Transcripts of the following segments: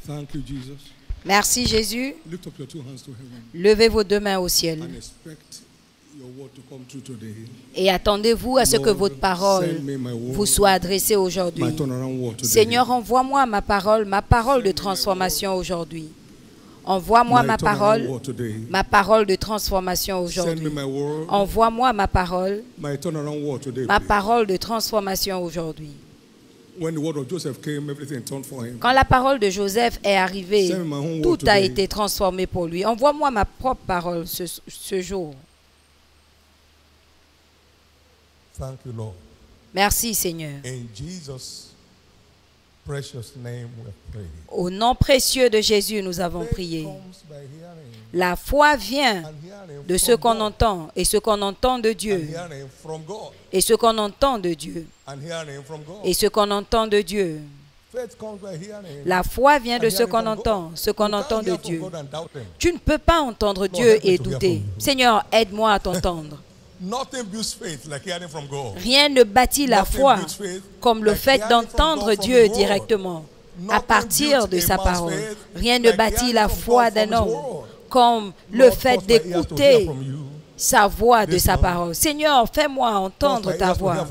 Thank you, Jesus. Merci Jésus. Lift up your two hands to heaven Levez vos deux mains au ciel and expect your word to come true today. et attendez-vous à ce que votre parole vous soit adressée aujourd'hui. My turnaround word today. Seigneur, envoie-moi ma parole de transformation aujourd'hui. Envoie-moi ma parole de transformation aujourd'hui. Envoie-moi ma parole de transformation aujourd'hui. Quand la parole de Joseph est arrivée, tout a été transformé pour lui. Envoie-moi ma propre parole ce jour. Thank you, Lord. Merci, Seigneur. In Jesus' precious name we pray. Au nom précieux de Jésus, nous avons prié. La foi vient de ce qu'on entend, et ce qu'on entend de Dieu, et ce qu'on entend de Dieu, et ce qu'on entend de Dieu. La foi vient de ce qu'on entend de Dieu. Tu ne peux pas entendre Dieu et douter. Seigneur, aide-moi à t'entendre. Rien ne bâtit la foi comme le fait d'entendre Dieu directement à partir de sa parole. Rien ne bâtit la foi d'un homme comme le fait d'écouter sa voix de sa parole. Seigneur, fais-moi entendre ta voix.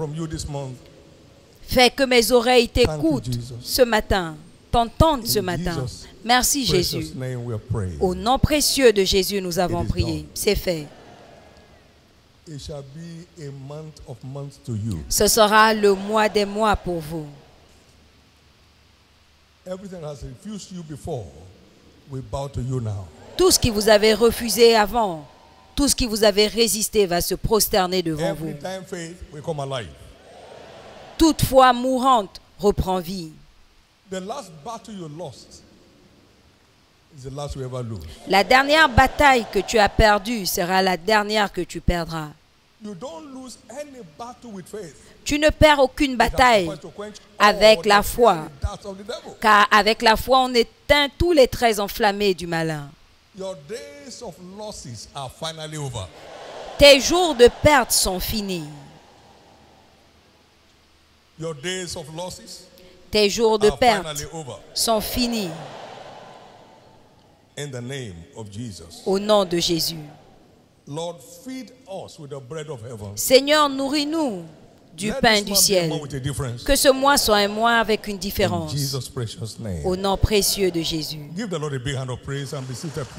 Fais que mes oreilles t'écoutent ce matin, t'entendent ce matin. Merci Jésus. Au nom précieux de Jésus, nous avons prié. C'est fait. Ce sera le mois des mois pour vous. Tout ce qui vous avait refusé avant, tout ce qui vous avait résisté va se prosterner devant vous. Toute foi mourante reprend vie. La dernière bataille que tu as perdue sera la dernière que tu perdras. Tu ne perds aucune bataille avec la foi, car avec la foi on éteint tous les traits enflammés du malin. Tes jours de perte sont finis. Tes jours de perte sont finis. Au nom de Jésus. Seigneur, nourris-nous du pain du ciel. Que ce mois soit un mois avec une différence. Au nom précieux de Jésus.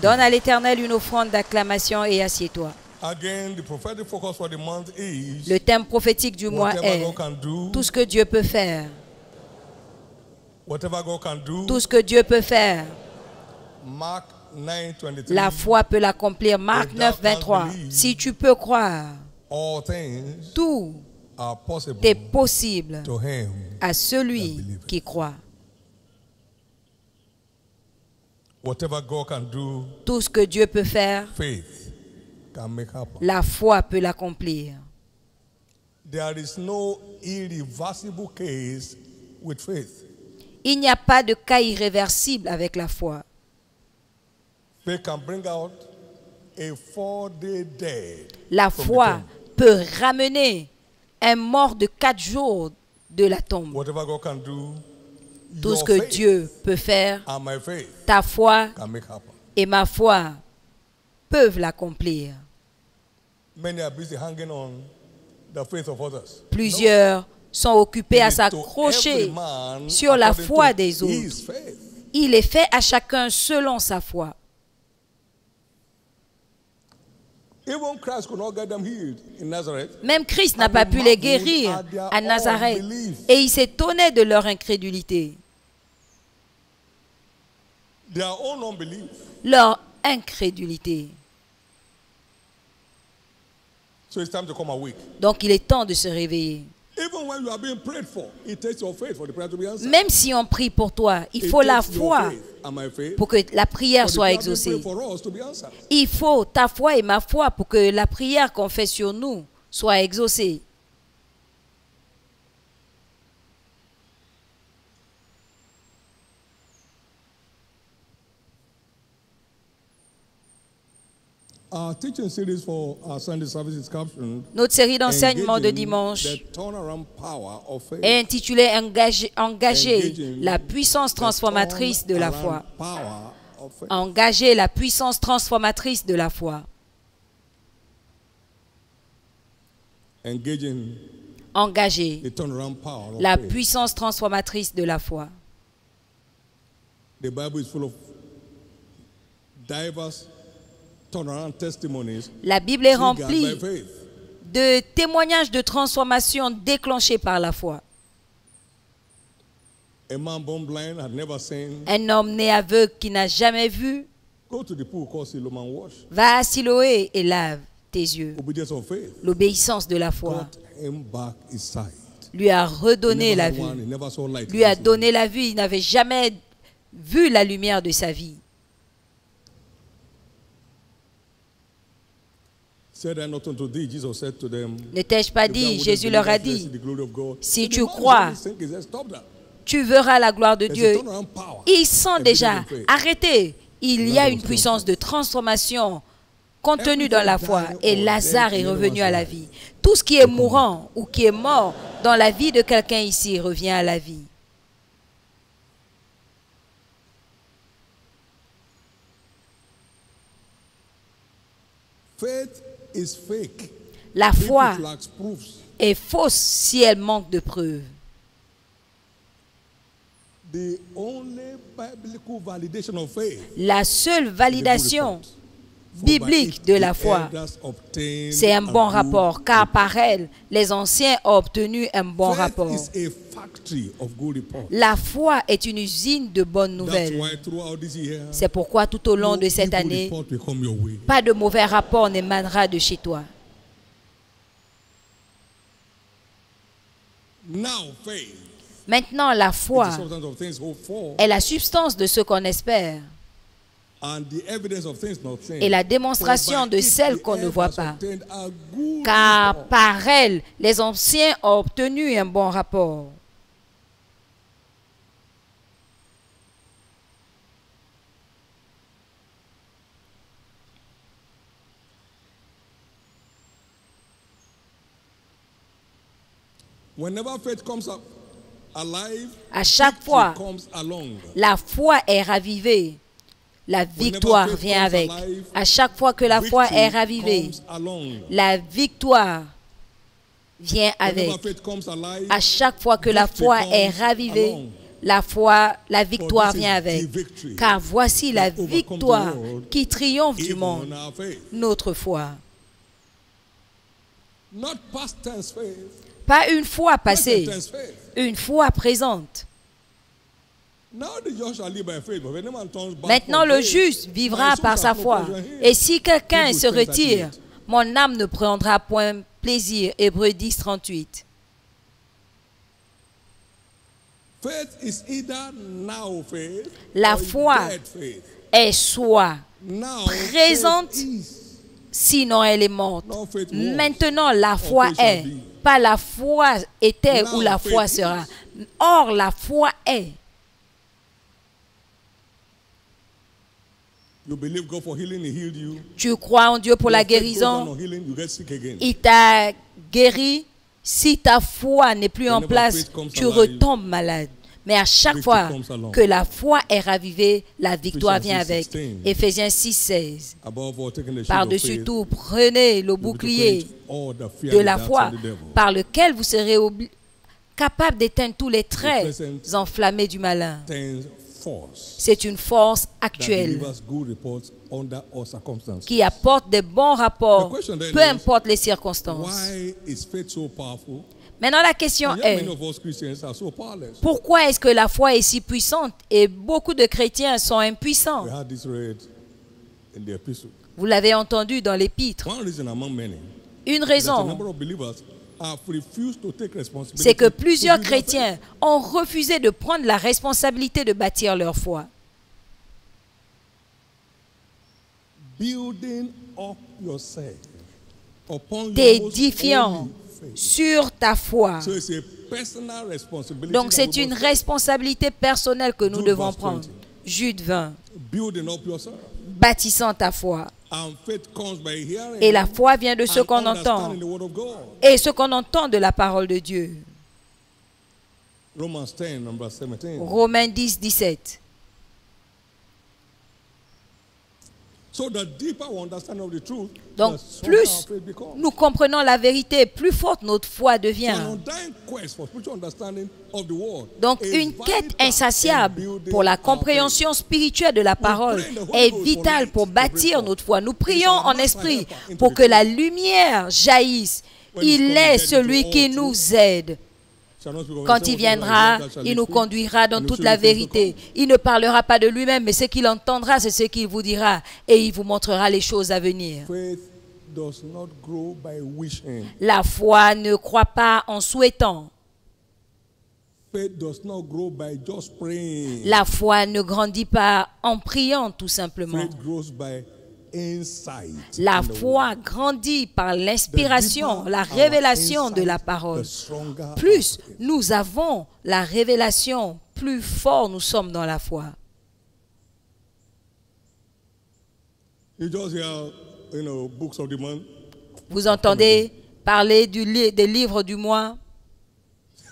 Donne à l'Éternel une offrande d'acclamation et assieds-toi. Le thème prophétique du mois est tout ce que Dieu peut faire. Tout ce que Dieu peut faire. La foi peut l'accomplir. Marc 9, 23. Si tu peux croire, tout est possible à celui qui croit. Tout ce que Dieu peut faire, la foi peut l'accomplir. Il n'y a pas de cas irréversible avec la foi. La foi peut ramener un mort de 4 jours de la tombe. Tout ce que Dieu peut faire, ta foi et ma foi peuvent l'accomplir. Plusieurs sont occupés à s'accrocher sur la foi des autres. Il est fait à chacun selon sa foi. Même Christ n'a pas pu les guérir à Nazareth et il s'étonnait de leur incrédulité. Leur incrédulité. Donc il est temps de se réveiller. Même si on prie pour toi, il faut la foi pour que la prière soit exaucée. Il faut ta foi et ma foi pour que la prière qu'on fait sur nous soit exaucée. Notre série d'enseignements de dimanche est intitulée Engager la puissance transformatrice de la foi. Engager la puissance transformatrice de la foi. Engager la puissance transformatrice de la foi. The Bible is full of diverse turnaround testimonies. La Bible est remplie de témoignages de transformation déclenchés par la foi. A man born blind had never seen. Un homme né aveugle qui n'a jamais vu, Go to the pool called Siloam and wash. va à Siloé et lave tes yeux. Obedience of faith. L'obéissance de la foi Got him back his sight. lui a redonné la vue. He never saw light. Lui a donné la vue. Il n'avait jamais vu la lumière de sa vie. Said I not unto thee, Jesus said to them. Ne t'ai-je pas dit, Jésus leur a dit, si tu crois, tu verras la gloire de Dieu. Ils sont déjà arrêtés. Il y a une puissance de transformation contenue dans la foi. Et Lazare est revenu à la vie. Tout ce qui est mourant ou qui est mort dans la vie de quelqu'un ici revient à la vie. La foi est fausse si elle manque de preuves. La seule validation biblique de la foi, c'est un bon rapport, car par elle, les anciens ont obtenu un bon rapport. La foi est une usine de bonnes nouvelles. C'est pourquoi tout au long de cette année, pas de mauvais rapport n'émanera de chez toi. Maintenant, la foi est la substance de ce qu'on espère et la démonstration de celles qu'on ne voit pas. Car par elle, les anciens ont obtenu un bon rapport. À chaque fois, la foi est ravivée. La victoire vient avec. À chaque fois que la foi est ravivée, la victoire vient avec. À chaque fois que la foi est ravivée, la victoire vient avec. Car voici la victoire qui triomphe du monde, notre foi. Pas une foi passée, une foi présente. Maintenant, le juste vivra par sa foi. Et si quelqu'un se retire, mon âme ne prendra point plaisir. Hébreux 10, 38. La foi est soit présente, sinon elle est morte. Maintenant, la foi est. Pas la foi était ou la foi sera. Or, la foi est. Tu crois en Dieu pour la guérison, il t'a guéri. Si ta foi n'est plus en place, tu retombes malade. Mais à chaque fois que la foi est ravivée, la victoire vient avec. Éphésiens 6, 16. Par-dessus tout, prenez le bouclier de la foi par lequel vous serez capable d'éteindre tous les traits enflammés du malin. C'est une force actuelle qui apporte des bons rapports, peu importe les circonstances. Maintenant, la question est, pourquoi est-ce que la foi est si puissante et beaucoup de chrétiens sont impuissants? Vous l'avez entendu dans l'Épître. Une raison, c'est que plusieurs chrétiens ont refusé de prendre la responsabilité de bâtir leur foi. T'édifiant sur ta foi. Donc c'est une responsabilité personnelle que nous devons prendre. Jude 20. bâtissant ta foi. And faith comes by hearing Et la foi vient de ce and qu'on entend understanding the word of God. et ce qu'on entend de la parole de Dieu. Romans 10, number 17. Romains 10, 17. So the deeper we understand of the truth, Donc, the stronger plus our faith becomes. nous comprenons la vérité, plus forte notre foi So devient. an undying quest for spiritual understanding of the word Donc, is une quête vital in insatiable building pour la our compréhension spirituelle de la parole est vitale pour bâtir notre foi. Nous prions en esprit pour que la lumière jaillisse. Il est celui qui nous aide. Quand il viendra, il nous conduira dans toute la vérité. Il ne parlera pas de lui-même, mais ce qu'il entendra, c'est ce qu'il vous dira. Et il vous montrera les choses à venir. Faith does not grow by wishing. La foi ne croît pas en souhaitant. Faith does not grow by just praying. La foi ne grandit pas en priant, tout simplement. Faith grows by insight. La in the foi word. grandit par The l'inspiration, deeper la our révélation de insight, la the parole. stronger our Plus faith. nous avons la révélation, plus fort nous sommes dans la foi. You just hear, books of the month. Vous entendez parler des livres du mois?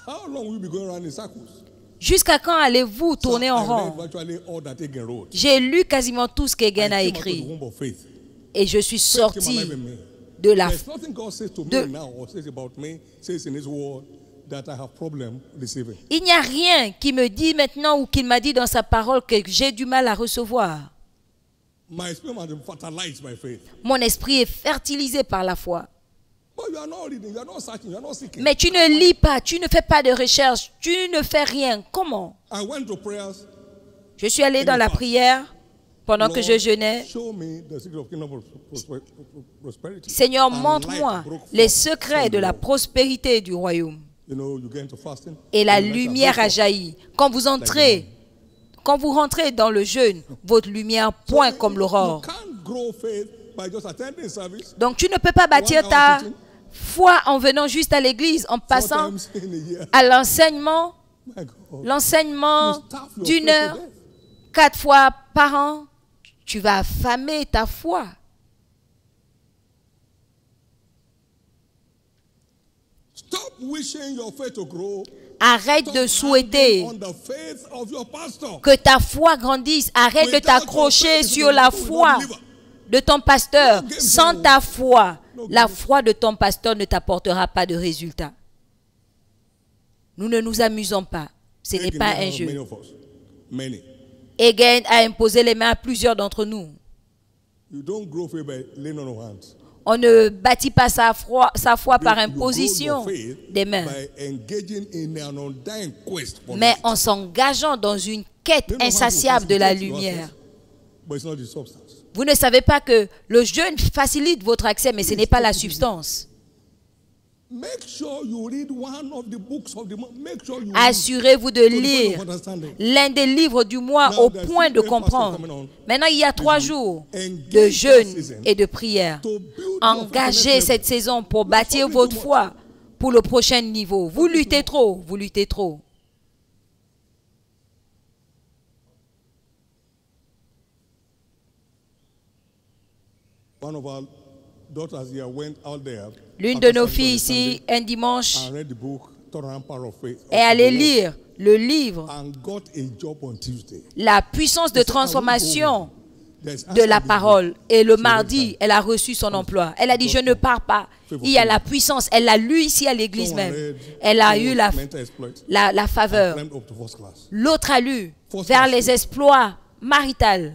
How long will you be going around in circles? Jusqu'à quand allez-vous tourner en I read rond? virtually all that Hagin wrote. J'ai lu quasiment tout ce qu'Hagin a I came out of the écrit womb of faith. et je suis Faith came sorti alive in me. de la There's nothing God says to de- me now or says about me, says in His word that I have problem receiving. Il n'y a rien qui me dit maintenant ou qu'il m'a dit dans sa parole que j'ai du mal à recevoir. My spirit has been fertilized by faith. Mon esprit est fertilisé par la foi. But you are not reading, you are not searching, you are not seeking. Mais tu ne lis pas, tu ne fais pas de recherche, tu ne fais rien. Comment? I went to prayers. Je suis allé dans la prière pendant que je Lord, jeûnais. show me the secret of kingdom prosperity. Seigneur, And montre-moi light broke les forth secrets from de the la Lord. prospérité du royaume. You get into fasting. Et la and light shall lumière break a forth. jailli. Quand vous rentrez dans le jeûne, votre lumière pointe comme You l'aurore. can't grow faith by just attending service. Donc tu ne peux pas bâtir ta foi en venant juste à l'église, en passant Sometimes in a year. à l'enseignement My God. l'enseignement You starve your d'une faith heure, to death. 4 fois par an. Tu vas affamer ta foi. Stop wishing your faith to grow. Arrête de souhaiter On the faith of your pastor. que ta foi grandisse. Arrête de t'accrocher sur la foi de ton pasteur. Sans ta foi, la foi de ton pasteur ne t'apportera pas de résultat. Nous ne nous amusons pas. Ce n'est pas un jeu. Many of us. Many. Hagin a imposé les mains à plusieurs d'entre nous. You don't grow faith by laying on of hands. On ne bâtit pas sa foi par You grow imposition your faith des mains, by engaging in an undying quest for mais light. en s'engageant dans une quête Laying on of hands insatiable de will la facilitate your lumière. access, but it's not the substance. Vous ne savez pas que le jeûne facilite votre accès, mais ce n'est pas la substance. Make sure you read one of the books of the month. Make sure you Assurez-vous de read to the point lire of understanding. l'un des livres du mois Now, au there's point de 6 days comprendre. fasting coming on. Maintenant, il y a 3 jours Engage de that jeûne season et de prière. to build your Engagez faith cette saison pour bâtir votre foi pour le prochain niveau. Vous luttez trop, vous luttez trop. One of our daughters here went out there. L'une after de nos service on filles the ici, Sunday un dimanche, and read the book, Turnaround Power of Faith. est allée lire le livre And got a job on Tuesday. La puissance de transformation de la parole. Et le mardi, elle a reçu son emploi. Elle a dit, je ne pars pas. Il y a la puissance. Elle l'a lu ici à l'église même. Elle a eu la faveur. L'autre a lu vers les exploits maritaux.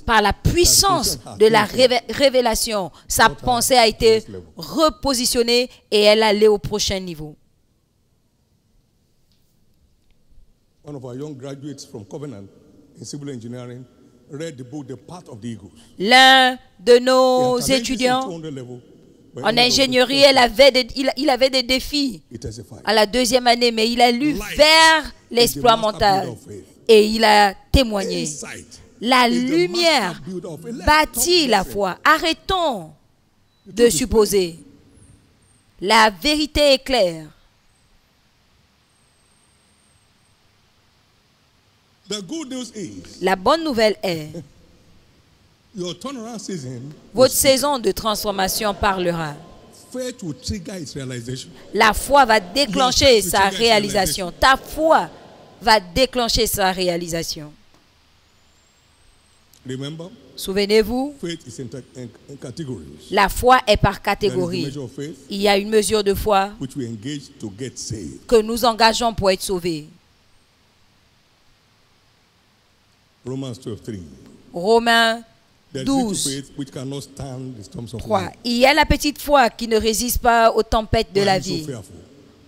Par la puissance de la révélation, sa pensée a été repositionnée et elle allait au prochain niveau. One of our young graduates from Covenant in civil engineering read the book The Path of the Eagles. L'un de nos étudiants en ingénierie, il avait des défis à la 2e année, mais il a lu vers l'exploit mental et il a témoigné. La lumière bâtit la foi. Arrêtons de supposer. La vérité est claire. The good news is, La bonne nouvelle est Your turnaround season, votre saison de transformation parlera. faith will trigger its realization. La foi va déclencher sa réalisation. Ta foi va déclencher sa réalisation. Remember, souvenez-vous, faith is in categories. La foi est par There is the catégorie. measure of faith Il y a une mesure de foi which we engage to get saved. que nous engageons pour être sauvés. Romans 12:3. Romains There is little 12, faith which cannot stand the storms of 3. life. Il y a la petite foi qui ne résiste pas aux tempêtes de Why la are you so vie. fearful?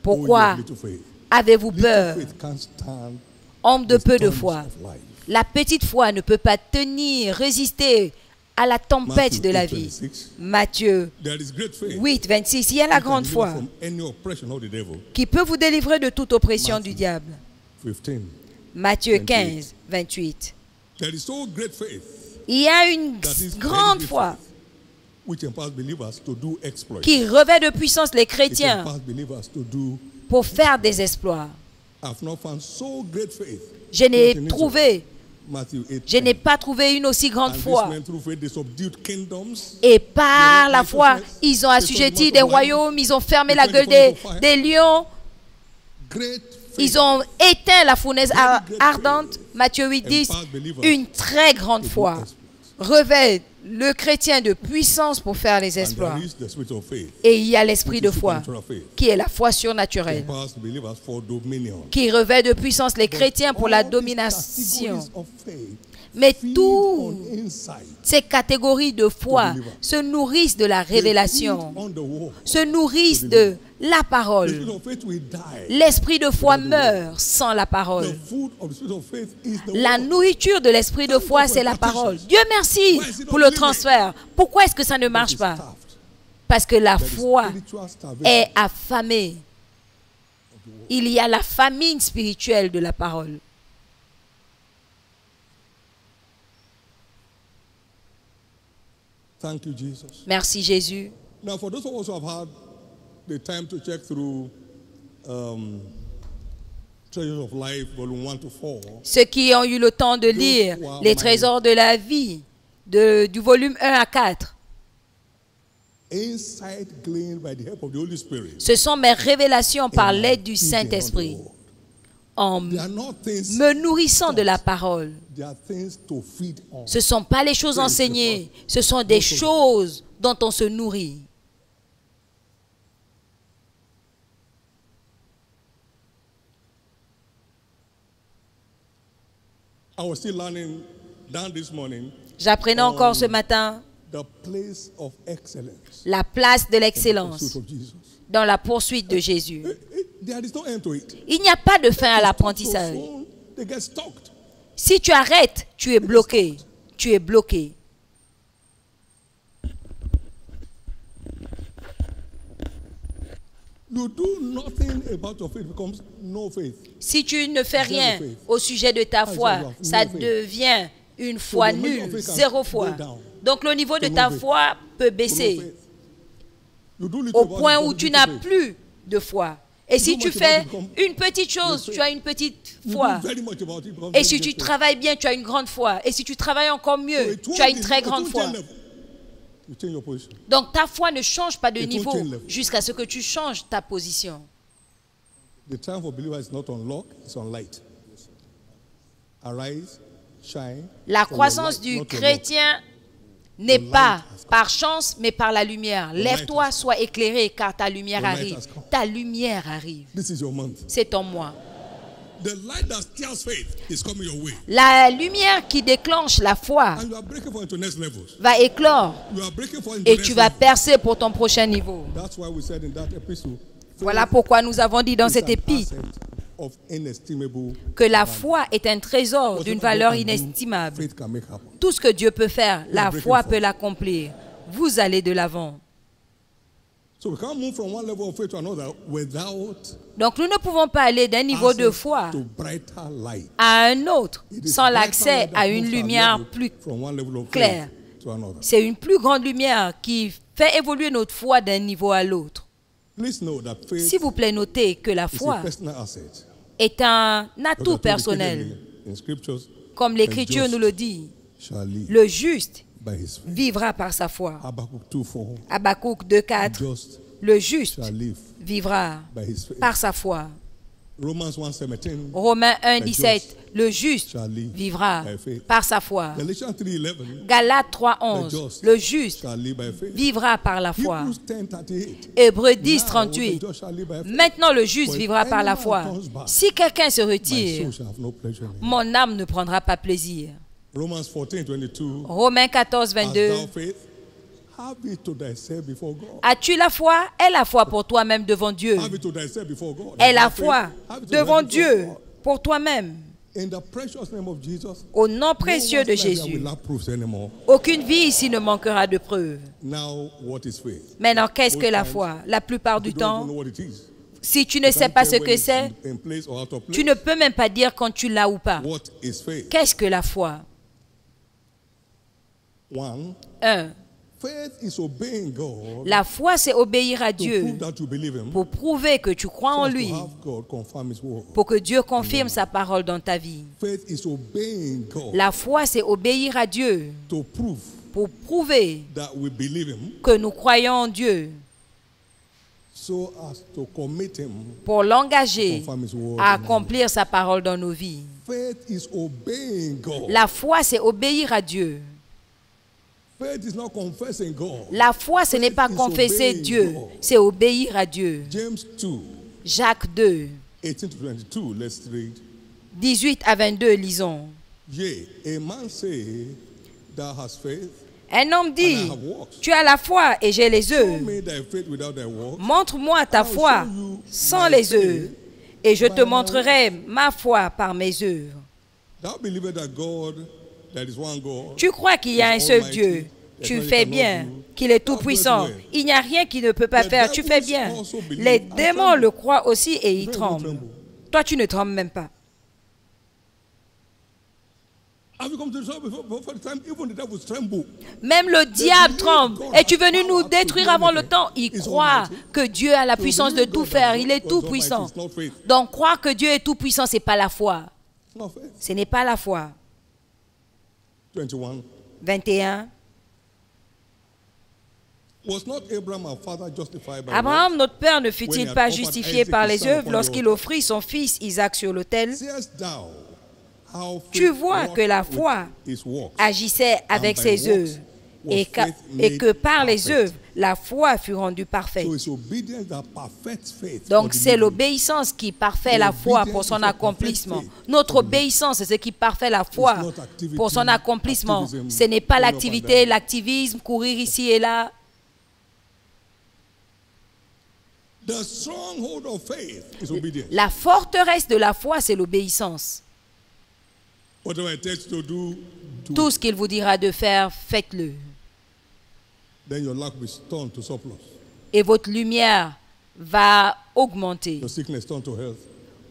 Pourquoi Oh, you have little faith. avez-vous Little peur, faith can't stand homme de the peu de storms foi? of life. La petite foi ne peut pas tenir, résister à la tempête Matthew de la 8, vie. 26. Matthieu There is great faith 8, 26. Il y a la which can grande deliver foi from any oppression of the devil. qui peut vous délivrer de toute oppression Matthew. du diable. 15. Matthieu 28. 15, 28. There is so great faith Il y a une that is grande very foi faith which empowers believers to do exploits. qui revêt de puissance les It chrétiens empowers believers to do. pour faire des exploits. I've not found so great faith. Je n'ai in trouvé, Matthew 8. je n'ai pas trouvé une aussi grande And this foi. man through faith they subdued kingdoms. Et par la foi, ils ont assujetti des royaumes, ils ont fermé la gueule des lions, Great faith. ils ont éteint la fournaise ardente. Matthieu 8, 10. Une très grande foi revêt le chrétien de puissance pour faire les And exploits. there is the spirit of faith, Et il y a l'esprit which de is foi, supernatural faith. qui est la foi surnaturelle, Empowers the believers for dominion. qui revêt de puissance les chrétiens pour la All these domination. categories of faith Mais feed toutes on insight, ces catégories de foi se nourrissent de la they révélation, feed on the word. se nourrissent de la The parole. spirit of faith will die. L'esprit de foi meurt sans la parole. The food of the spirit of faith is the La word. nourriture de l'esprit de foi, c'est la parole. Dieu merci pour le transfert. Pourquoi est-ce que ça ne marche pas? Parce que la foi Spiritual starvation. est affamée. Il y a la famine spirituelle de la parole. Thank you, Jesus. Merci Jésus. Now, for those of us who have had the time to check through Treasures of Life, volume 1 to 4, Ceux qui ont eu le temps de lire les trésors de la vie du volume 1 à 4, insight gleaned by the help of the Holy Spirit. ce sont mes révélations par in my l'aide du feeding on the Saint-Esprit. word. En They are not things, me nourrissant de la parole. they are things to feed on. Ce ne sont pas les choses enseignées, ce sont des choses dont on se nourrit. I was still learning down this morning J'apprenais encore ce matin the place of excellence la place de in the l'excellence pursuit of Jesus. dans la poursuite de Jésus. There is no end to it. Il n'y a pas de fin à So l'apprentissage. soon, they get stuck. Si tu arrêtes, tu es bloqué. Tu es bloqué. You do nothing about your faith, becomes no faith. Si tu ne fais rien au sujet de ta foi, ça devient une foi nulle, zéro foi. Donc le niveau de ta foi peut No baisser faith. You do little au about point it, où but tu little n'as faith. plus de foi. Et si tu fais une petite chose, tu as une petite You foi. do very much about it, becomes Et very si tu little faith. travailles bien, tu as une grande foi. Et si tu travailles encore So mieux, it tu won't as une be- très it grande won't foi. change level. You change your position. Donc ta foi ne change pas de It won't niveau change level. jusqu'à ce que tu changes ta position. The time for believers is not on lock, it's on light. Arise, shine. La for your croissance light, du not your chrétien n'est The light pas has come. par chance, mais par la lumière. light Lève-toi, has sois éclairé, car ta lumière The light arrive. has come. Ta lumière arrive. lock. This is your month. C'est en moi. The light that stirs faith is coming your way. La lumière qui déclenche la foi And you are breaking for into next levels. va éclore You are breaking for into et next tu vas levels. percer pour ton prochain niveau. That's why we said in that epistle, Voilà pourquoi nous avons dit dans is cet an épître asset of inestimable que la value. foi est un trésor d'une Whatever valeur God can do, inestimable. faith can make happen. Tout ce que Dieu peut faire, la breaking foi forth. peut l'accomplir. Vous allez de l'avant. So we can't move from one level of faith to another without Donc nous ne pouvons pas aller d'un niveau de access foi to brighter light. à un autre It is sans brighter l'accès light that à une moves our lumière level plus from one level of claire. faith to another. C'est une plus grande lumière qui fait évoluer notre foi d'un niveau à l'autre. Please know that faith S'il vous plaît, notez que la is a foi personal asset. est un Because atout I told you personnel. clearly in scriptures, Comme the l'Écriture just nous le dit, shall live le juste by his faith. vivra par sa foi. Habakkuk 2:4. Habakkuk 2:4. Just Le juste shall live vivra by his faith. par sa foi. Romans 1:17. Romains The 1:17. just Le juste shall live vivra by faith. par sa foi. Galatians 3:11. Galates The 3:11. just Le juste shall live by faith. vivra par la foi. Hebrews 10:38. Hébreux Now, 10:38. the just shall live by faith. Maintenant le juste For if vivra par la any man foi. turns back, Si quelqu'un se my retire, soul shall have no pleasure in him. mon âme ne prendra pas plaisir. Romans 14:22. Romains Hast 14:22. thou faith? Have it to thyself before God. As-tu la foi? Aie la foi pour toi-même devant Dieu. Have it to thyself before God. Aie la Have faith. foi Have it to devant thyself Dieu before God. pour toi-même. In the precious name of Jesus. Au nom précieux no de one's life Jésus. will lack proofs anymore. Aucune vie ici ne manquera de preuves. Now, what is faith? Maintenant, qu'est-ce que la Most times, foi? La plupart You du don't temps, even know what it is. si tu ne You sais can't pas tell ce when que it's c'est, in place or out of place. tu ne peux même pas dire quand tu l'as ou pas. What is faith? Qu'est-ce que la foi? 1. 1. Faith is obeying God La foi, c'est obéir à to Dieu prove that you believe Him. pour prouver que tu crois So en as to lui, have God confirm His word. pour que Dieu confirme sa parole dans ta vie. Faith is obeying God La foi, c'est obéir à Dieu to prove pour prouver that we believe Him, que nous croyons en Dieu, so as to commit Him, pour l'engager confirm His word. à in our accomplir sa parole dans nos vies. life. Faith is obeying God. La foi, c'est obéir à Dieu. Faith is not confessing God. La foi, ce n'est pas Faith is confesser obeying Dieu, God. c'est obéir à Dieu. James 2, Jacques 2, 18-22. Let's read. 18 à 22, lisons. Yea, a man say, Thou hast faith, Un homme and I dit, have works. tu as la foi et j'ai les Show œuvs. me thy faith without thy works. Montre-moi ta foi sans les œuvs, et je te montrerai ma foi par mes œuvres. Thou believest that God, there is one God. Tu crois qu'il y a un seul Dieu. Tu fais bien, qu'il est tout-puissant. Il n'y a rien qu'il ne peut pas faire. Tu fais bien. Les démons le croient aussi et ils tremblent. Toi, tu ne trembles même pas. Have you come to the Lord before the time? Even the devils tremble. Même le diable tremble. Es-tu venu nous détruire avant le temps? Il croit que Dieu a la puissance de tout faire. Il est tout-puissant. Donc, croire que Dieu est tout-puissant, ce n'est pas la foi. It's not faith. Ce n'est pas la foi. 21. 21. Was not Abraham our father justified by Abraham, notre père, ne fut-il When he had pas offered justifié Isaac par his les son œuvres upon the lorsqu'il altar? offrit son fils Isaac sur l'autel? Seest thou how Tu faith vois wrought que la with foi his works, agissait avec by ses works œuvres was et faith et que made par les perfect. œuvres, la foi fut rendue parfaite. So it's obedience that perfects faith. Donc for the c'est believer. l'obéissance qui parfait la foi pour son accomplissement. Notre obéissance, c'est ce qui parfait la foi pour son accomplissement. Ce n'est pas l'activité, l'activisme, courir ici et là. The stronghold of faith is obedience. La forteresse de la foi, c'est l'obéissance. Whatever it takes to do, Tout ce qu'il vous dira de faire, faites-le. then your lack will be turned to surplus. Et votre lumière va augmenter. Your sickness turned to health.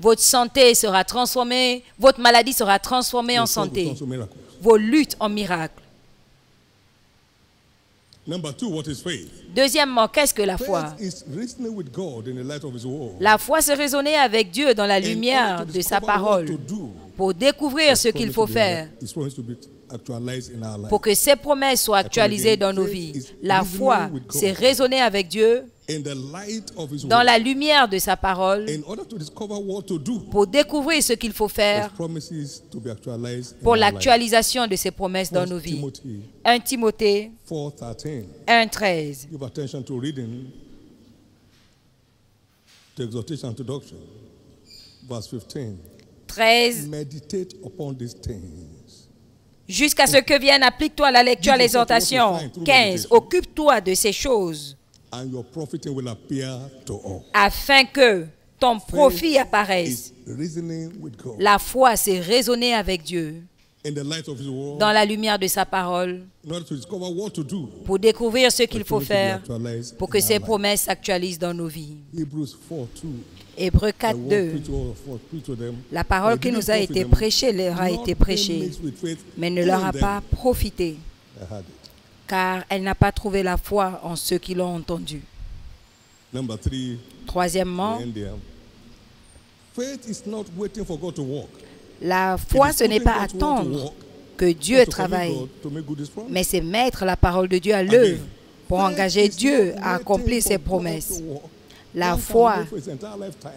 Votre santé sera transformée, votre maladie sera transformée en Your trouble santé. turns to miracles. Vos luttes en miracles. Number 2, what is faith? Deuxièmement, qu'est-ce que la foi? Faith is reasoning with God in the light of His word. La foi, c'est raisonner avec Dieu dans la In lumière order to de sa discover what parole to do, pour découvrir ce qu'il faut faire, His promise to be actualized in our life. pour que ses promesses soient actualisées dans nos vies. La foi, c'est raisonner avec Dieu In the light of His dans word. la lumière de sa parole In order to discover what to do, pour découvrir ce qu'il faut His faire promises to be actualized in pour our life. l'actualisation de ses promesses dans nos vies. Timothy 1 Timothée 4:13. 1:13. Give attention to reading, to exhortation and to doctrine. Verse 15. 13. Meditate upon these things. Jusqu'à ce que vienne, applique-toi à la lecture, à l'exhortation. 15. Occupe-toi de ces choses And your profiting will appear to all. afin que ton profit apparaisse. Is reasoning with God. La foi, c'est raisonner avec Dieu In the light of His word. dans la lumière de sa parole In order to discover what to do. pour découvrir ce qu'il faut For it to be faire actualized pour in que our ses life. promesses s'actualisent dans nos vies. Hebrews 4:2. Hébreux The word 4:2. preached to them. La parole It qui didn't nous a profit été them, prêchée leur a not été being prêchée, mixed with faith mais ne leur in a them pas profité, that had it. car elle n'a pas trouvé la foi en ceux qui l'ont entendu. Number 3. Troisièmement, the end there. Faith is not waiting for God to walk. la foi, It is ce n'est putting pas God's word to attendre work que Dieu travaille, mais c'est mettre la parole de Dieu à l'œuvre pour engager Dieu à accomplir ses promesses. La foi,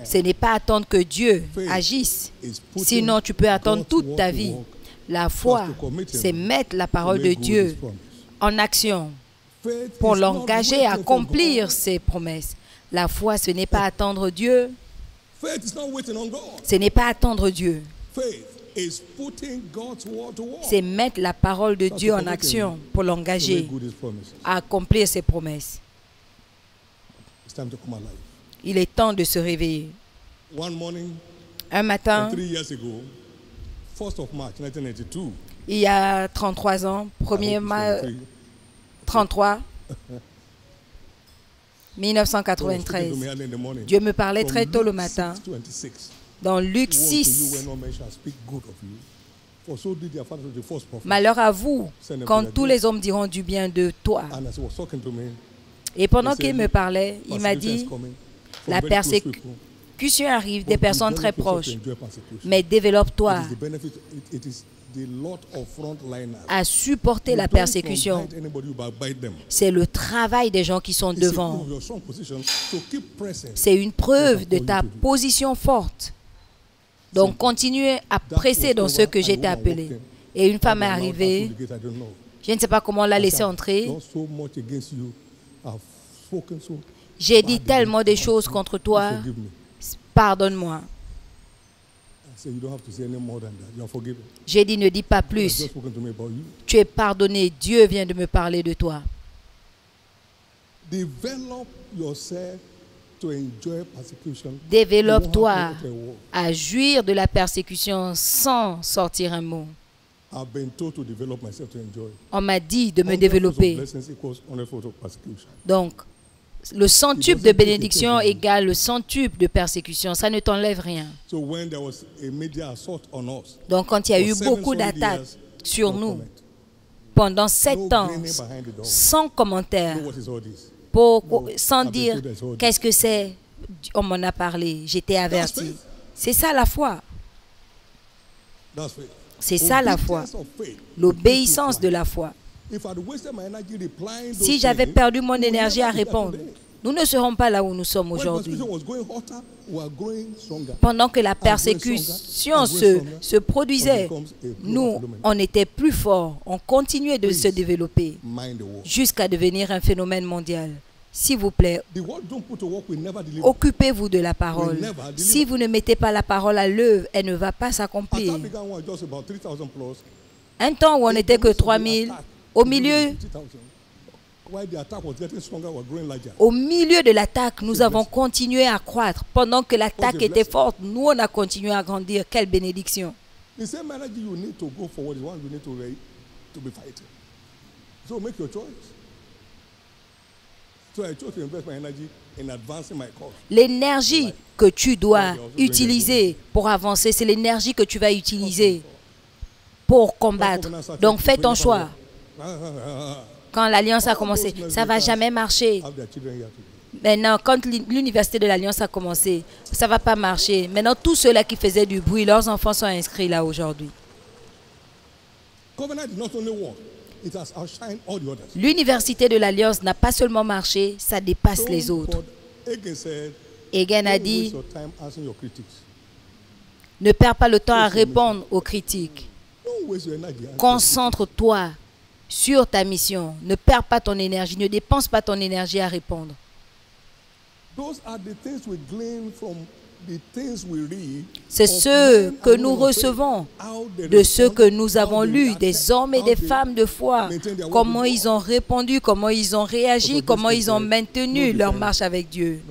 ce n'est pas attendre que Dieu agisse, sinon tu peux attendre toute ta vie. La foi, c'est mettre la parole de Dieu en action pour l'engager à accomplir ses promesses. La foi, ce n'est pas attendre Dieu. Ce n'est pas attendre Dieu. C'est mettre la parole de Dieu en action pour l'engager à accomplir ses promesses. Il est temps de se réveiller. Un matin, il y a 33 ans, 1er mars 33, 1993, Dieu me parlait très tôt le matin. Dans Luc 6, malheur à vous quand tous les hommes diront du bien de toi. Et pendant qu'il me parlait, il m'a dit, la persécution arrive des personnes très proches, mais développe-toi à supporter la persécution. C'est le travail des gens qui sont devant. C'est une preuve de ta position forte. Donc, continuez à presser dans ce que j'ai été appelé. Et une femme est arrivée. Je ne sais pas comment on l'a laissé entrer. J'ai dit tellement de choses contre toi. Pardonne-moi. J'ai dit, ne dis pas plus. Tu es pardonné. Dieu vient de me parler de toi. Développe-toi à jouir de la persécution sans sortir un mot. On m'a dit de me développer. Donc, le centuple de bénédiction égale le centuple de persécution. Ça ne t'enlève rien. Donc, quand il y a eu beaucoup d'attaques sur nous, pendant 7 ans, sans commentaire, sans dire qu'est-ce que c'est, on m'en a parlé, j'étais averti. C'est ça la foi. C'est ça la foi. L'obéissance de la foi. Si j'avais perdu mon énergie à répondre, nous ne serons pas là où nous sommes aujourd'hui. Pendant que la persécution se produisait, nous, on était plus forts, on continuait de se développer jusqu'à devenir un phénomène mondial. S'il vous plaît, occupez-vous de la parole. Si vous ne mettez pas la parole à l'œuvre, elle ne va pas s'accomplir. Un temps où on n'était que 3000, au milieu de l'attaque, nous avons continué à croître. Pendant que l'attaque était forte, nous, on a continué à grandir. Quelle bénédiction! L'énergie que tu dois utiliser pour avancer, c'est l'énergie que tu vas utiliser pour combattre. Donc fais ton choix. Quand l'Alliance a commencé, ça ne va jamais marcher. Maintenant, quand l'université de l'Alliance a commencé, ça ne va pas marcher. Maintenant, tous ceux-là qui faisaient du bruit, leurs enfants sont inscrits là aujourd'hui. L'université de l'Alliance n'a pas seulement marché, ça dépasse les autres. Hagin a dit, ne perds pas le temps à répondre aux critiques. Concentre-toi sur ta mission. Ne perds pas ton énergie, ne dépense pas ton énergie à répondre. C'est ce que nous recevons de ce que nous avons lu, des hommes et des femmes de foi, comment ils ont répondu, comment ils ont réagi, comment ils ont maintenu leur marche avec Dieu.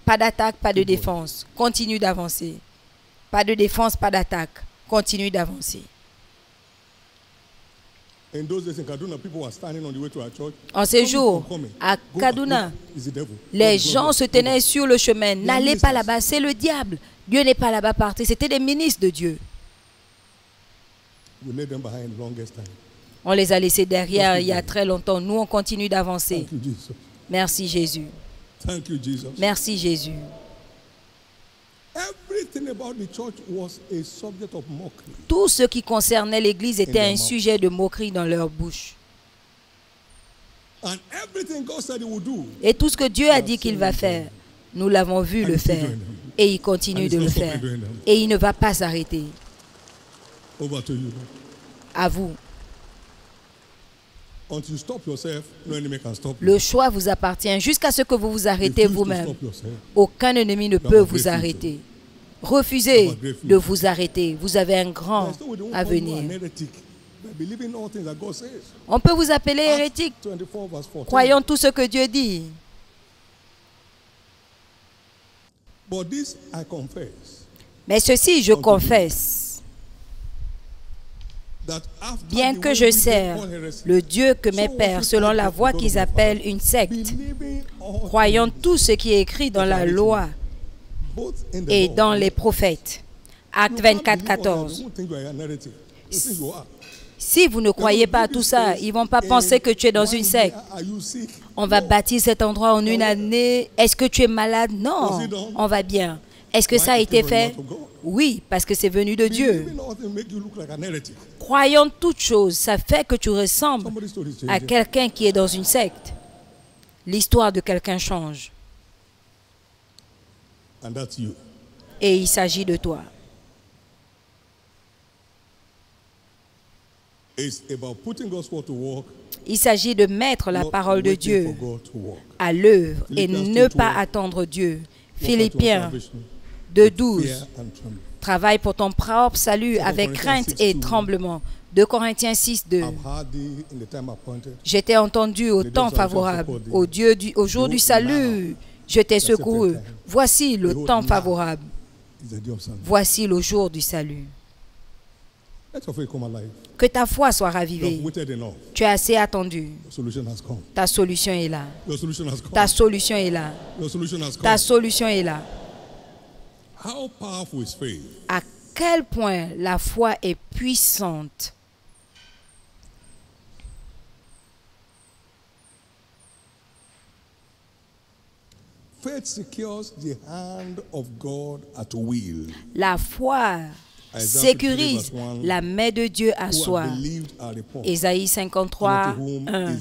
Pas d'attaque, pas de défense. Continue d'avancer. Pas de défense, pas d'attaque. Continue d'avancer. En ces jours, à Kaduna, les gens se tenaient sur le chemin. N'allez pas là-bas, c'est le diable. Dieu n'est pas là-bas parti. C'était des ministres de Dieu. On les a laissés derrière il y a très longtemps. Nous, on continue d'avancer. Merci Jésus. Merci Jésus. Tout ce qui concernait l'Église était un sujet de moquerie dans leur bouche. Et tout ce que Dieu a dit qu'il va faire, nous l'avons vu le faire. Et il continue de le faire. Et il ne va pas s'arrêter. À vous. Le choix vous appartient jusqu'à ce que vous vous arrêtez vous-même. Aucun ennemi ne peut vous arrêter. Refusez de vous arrêter. Vous avez un grand avenir. On peut vous appeler hérétique. Croyons tout ce que Dieu dit. Mais ceci, je confesse, bien que je sers le Dieu que mes pères, selon la voie qu'ils appellent une secte, croyant tout ce qui est écrit dans la loi et dans les prophètes. Acte 24, 14. Si vous ne croyez pas à tout ça, ils ne vont pas penser que tu es dans une secte. On va bâtir cet endroit en une année. Est-ce que tu es malade? Non, on va bien. Est-ce que ça a été fait? Oui, parce que c'est venu de Dieu. Croyant toutes choses, ça fait que tu ressembles à quelqu'un qui est dans une secte. L'histoire de quelqu'un change. Et il s'agit de toi. Il s'agit de mettre la parole de Dieu à l'œuvre et ne pas attendre Dieu. Philippiens 2:12. Travaille pour ton propre salut avec crainte et tremblement. 2 Corinthiens 6:2. J'étais entendu au temps favorable. Au jour du salut, je t'ai secouru. Voici le temps favorable. Voici le jour du salut. Que ta foi soit ravivée. Tu as assez attendu. Ta solution est là. Ta solution est là. Ta solution est là. À quel point la foi est puissante. La foi sécurise la main de Dieu à soi. Ésaïe 53, 1.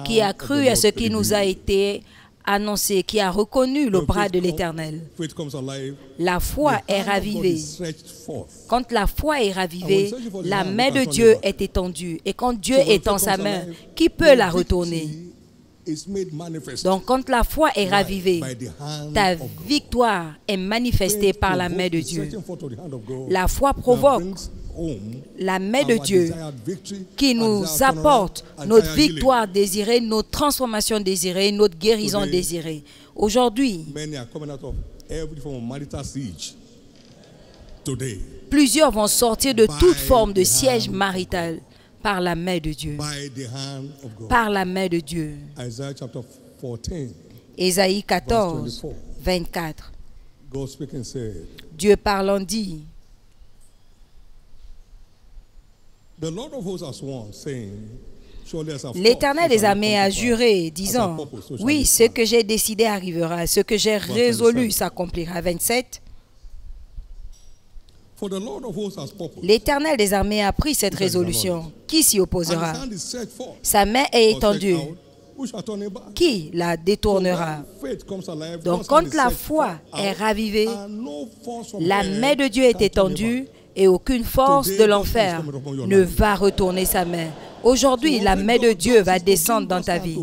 Qui a cru à ce qui nous a été annoncé, qui a reconnu le bras de l'Éternel. La foi est ravivée. Quand la foi est ravivée, la main de Dieu est étendue. Et quand Dieu étend sa main, qui peut la retourner? Donc, quand la foi est ravivée, ta victoire est manifestée par la main de Dieu. La foi provoque la main de Dieu qui nous apporte notre victoire désirée, notre transformation désirée, notre guérison désirée. Aujourd'hui, plusieurs vont sortir de toute forme de siège marital par la main de Dieu. Par la main de Dieu. Ésaïe 14, 24. Dieu parlant dit, l'Éternel des armées a juré, disant, oui, ce que j'ai décidé arrivera, ce que j'ai résolu s'accomplira. 27. L'Éternel des armées a pris cette résolution. Qui s'y opposera? Sa main est étendue. Qui la détournera? Donc, quand la foi est ravivée, la main de Dieu est étendue et aucune force de l'enfer ne va retourner sa main. Aujourd'hui, la main de Dieu va descendre dans ta vie.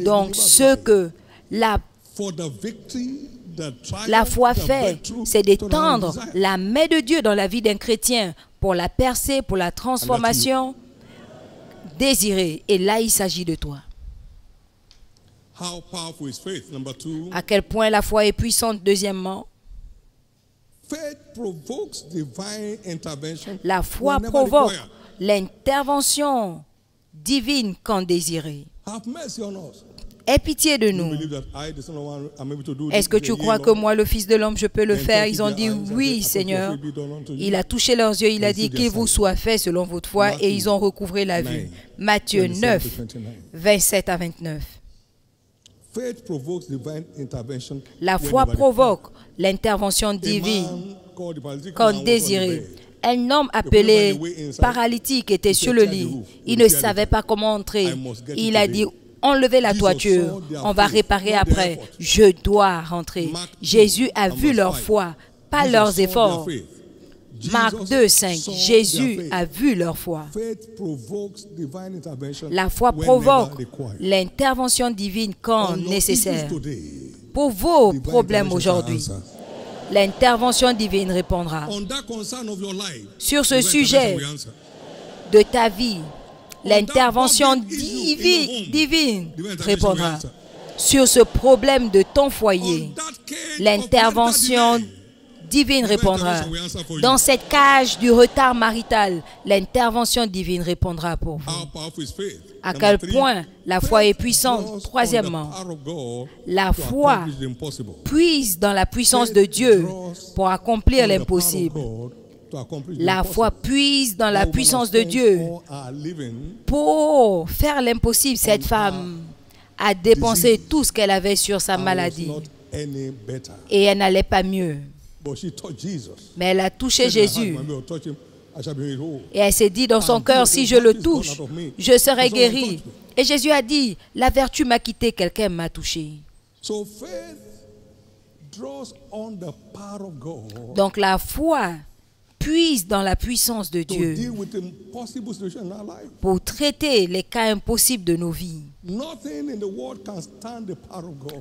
Donc, ce que la foi fait, c'est d'étendre la main de Dieu dans la vie d'un chrétien pour la percer, pour la transformation désirée. Et là, il s'agit de toi. À quel point la foi est puissante, deuxièmement. La foi provoque l'intervention divine quand désirée. Aie pitié de nous. Est-ce que tu crois que moi, le Fils de l'homme, je peux le faire? Ils ont dit, oui, Seigneur. Il a touché leurs yeux, il a dit, qu'il vous soit fait selon votre foi, et ils ont recouvré la vue. Matthieu 9, 27 à 29. La foi provoque l'intervention divine quand Désiré, un homme appelé paralytique, était sur le lit. Il ne savait pas comment entrer. Il a dit, enlevez la toiture, on va réparer après. Je dois rentrer. Jésus a vu leur foi, pas leurs efforts. Marc 2,5. Jésus a vu leur foi. La foi provoque l'intervention divine quand nécessaire. Pour vos problèmes aujourd'hui, l'intervention divine répondra. Sur ce sujet de ta vie, l'intervention divine répondra. Sur ce problème de ton foyer, l'intervention divine répondra. Dans cette cage du retard marital, l'intervention divine répondra pour vous. À quel point la foi est puissante. Troisièmement, la foi puise dans la puissance de Dieu pour accomplir l'impossible. La foi puise dans la puissance de Dieu pour faire l'impossible. Cette femme a dépensé tout ce qu'elle avait sur sa maladie et elle n'allait pas mieux. Mais elle a touché Jésus. Et elle s'est dit dans son cœur, si je le touche, je serai guérie. Et Jésus a dit, la vertu m'a quitté, quelqu'un m'a touché. Donc la foi puise dans la puissance de Dieu pour traiter les cas impossibles de nos vies.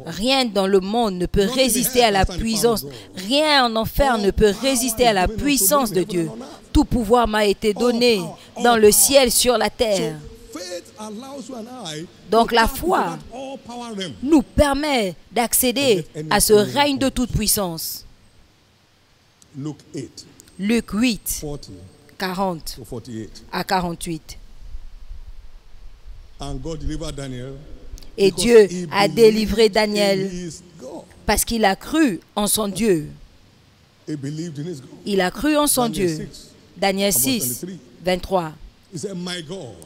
Rien dans le monde ne peut résister à la puissance. Rien en enfer ne peut résister à la puissance de Dieu. Tout pouvoir m'a été donné dans le ciel, sur la terre. Donc la foi nous permet d'accéder à ce règne de toute puissance. Luc 8, 40 à 48. Et Dieu a délivré Daniel parce qu'il a cru en son Dieu. Il a cru en son Dieu. Daniel 6, 23.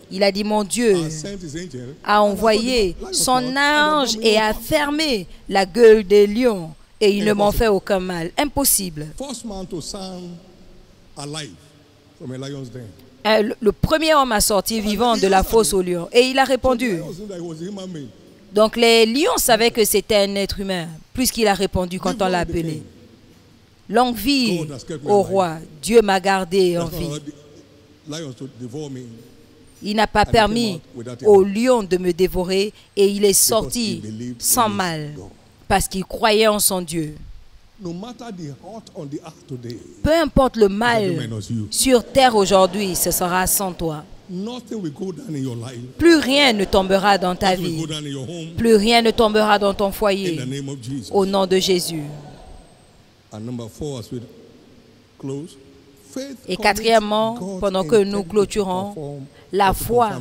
Il a dit, mon Dieu a envoyé son ange et a fermé la gueule des lions et ils ne m'ont fait aucun mal. Impossible. Le premier homme a sorti vivant de la fosse aux lions et il a répondu. Donc les lions savaient que c'était un être humain, puisqu'il a répondu quand on l'a appelé. Longue vie au roi, Dieu m'a gardé en vie. Il n'a pas permis au lion de me dévorer et il est sorti sans mal parce qu'il croyait en son Dieu. Peu importe le mal sur terre aujourd'hui, ce sera sans toi. Plus rien ne tombera dans ta vie. Plus rien ne tombera dans ton foyer. Au nom de Jésus. Et quatrièmement, pendant que nous clôturons, la foi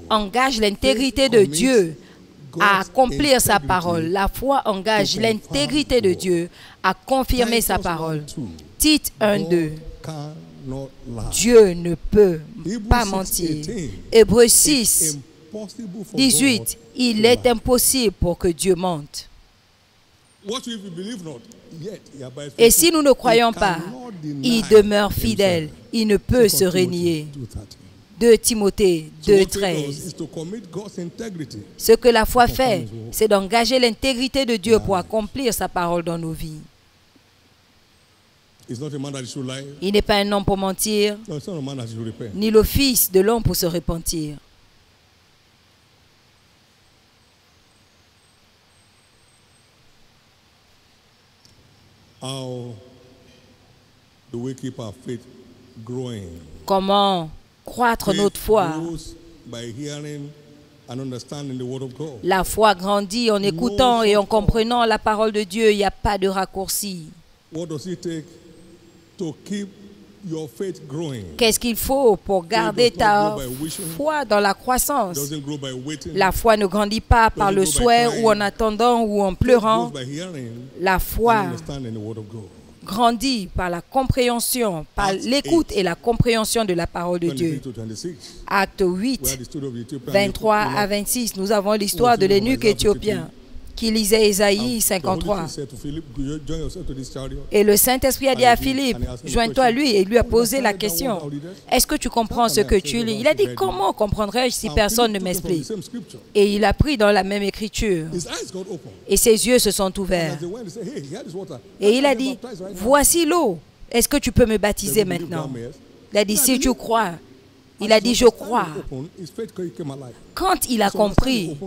engage l'intégrité de Dieu à accomplir sa parole. La foi engage l'intégrité de Dieu à confirmer sa parole. Tite 1:2. Dieu ne peut pas mentir. Hébreux 6, 18. Il est impossible pour que Dieu mente. Et si nous ne croyons pas, il demeure fidèle. Il ne peut se renier. 2 Timothée 2:13. Ce que la foi fait, c'est d'engager l'intégrité de Dieu pour accomplir sa parole dans nos vies. Il n'est pas un homme pour mentir, ni le fils de l'homme pour se repentir. Comment croître notre foi? La foi grandit en écoutant et en comprenant la parole de Dieu. Il n'y a pas de raccourci. Qu'est-ce qu'il faut pour garder ta foi dans la croissance? La foi ne grandit pas par le souhait ou en attendant ou en pleurant. La foi grandit par la compréhension, par l'écoute et la compréhension de la parole de Dieu. Acte 8, 23 à 26, nous avons l'histoire de l'eunuque éthiopien. qui lisait Ésaïe 53. Et le Saint-Esprit a dit à Philippe, joins-toi à lui, et lui a posé la question, est-ce que tu comprends ce que tu lis? Il a dit, comment comprendrais-je si personne ne m'explique? Et il a pris dans la même écriture. Et ses yeux se sont ouverts. Et il a dit, voici l'eau. Est-ce que tu peux me baptiser maintenant? Il a dit, si tu crois. Il a dit, je crois. Quand il a compris,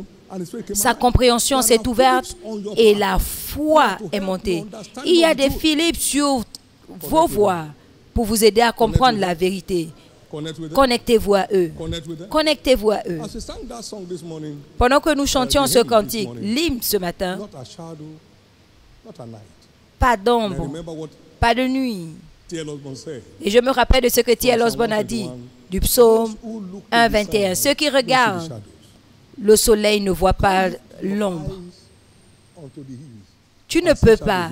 sa compréhension s'est ouverte et la foi est montée. Il y a des Philippe sur vos voies pour vous aider à comprendre la vérité. Connectez-vous à eux. Connectez-vous à eux. Pendant que nous chantions ce cantique, l'hymne ce matin, pas d'ombre, pas de nuit. Et je me rappelle de ce que T.L. Osborne a dit du psaume 1:21. Ceux qui regardent le soleil ne voient pas l'ombre. Tu ne peux pas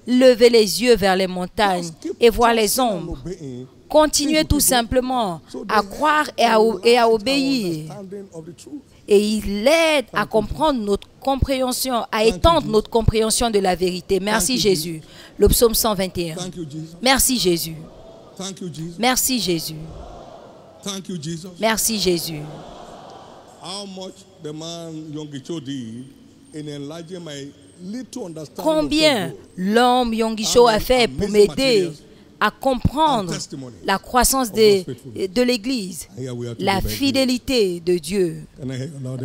lever les yeux vers les montagnes et voir les ombres. Continuez tout simplement à croire et à obéir. Et il aide à comprendre notre compréhension, à étendre notre compréhension de la vérité. Merci Jésus. Le psaume 121. Merci Jésus. Merci Jésus. Merci Jésus. Combien l'homme Yonggi a fait pour m'aider à comprendre la croissance de l'Église, la fidélité de Dieu.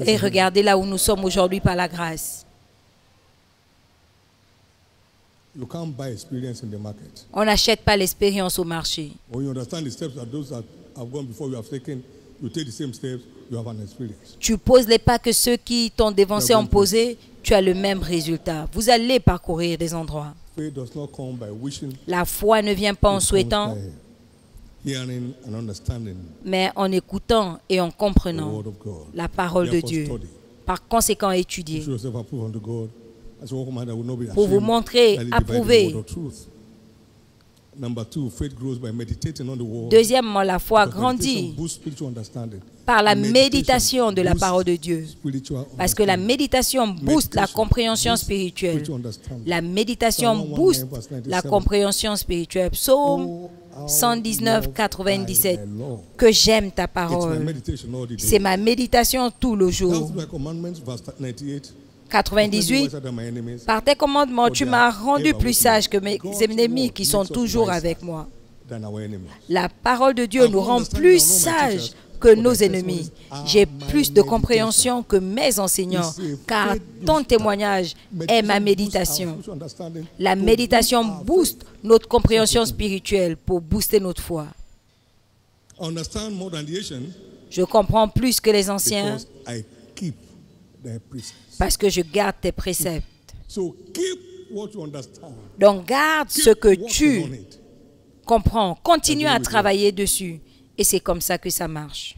Et regardez là où nous sommes aujourd'hui par la grâce. On n'achète pas l'expérience au marché. Tu poses les pas que ceux qui t'ont devancé ont posé, tu as le même résultat. Vous allez parcourir des endroits. La foi ne vient pas en souhaitant, mais en écoutant et en comprenant la parole de Dieu. Par conséquent, étudiez pour vous montrer approuvé. Deuxièmement, la foi grandit par la méditation de la parole de Dieu. Parce que la méditation booste la compréhension spirituelle. La méditation booste la compréhension spirituelle. Psaume 119, 97. Que j'aime ta parole. C'est ma méditation tout le jour. 98. Par tes commandements, tu m'as rendu plus sage que mes ennemis qui sont toujours avec moi. La parole de Dieu nous rend plus sages que nos ennemis. J'ai plus de compréhension que mes enseignants, car ton témoignage est ma méditation. La méditation booste notre compréhension spirituelle pour booster notre foi. Je comprends plus que les anciens parce que je garde tes préceptes. Donc garde ce que tu comprends. Continue à travailler dessus. Et c'est comme ça que ça marche.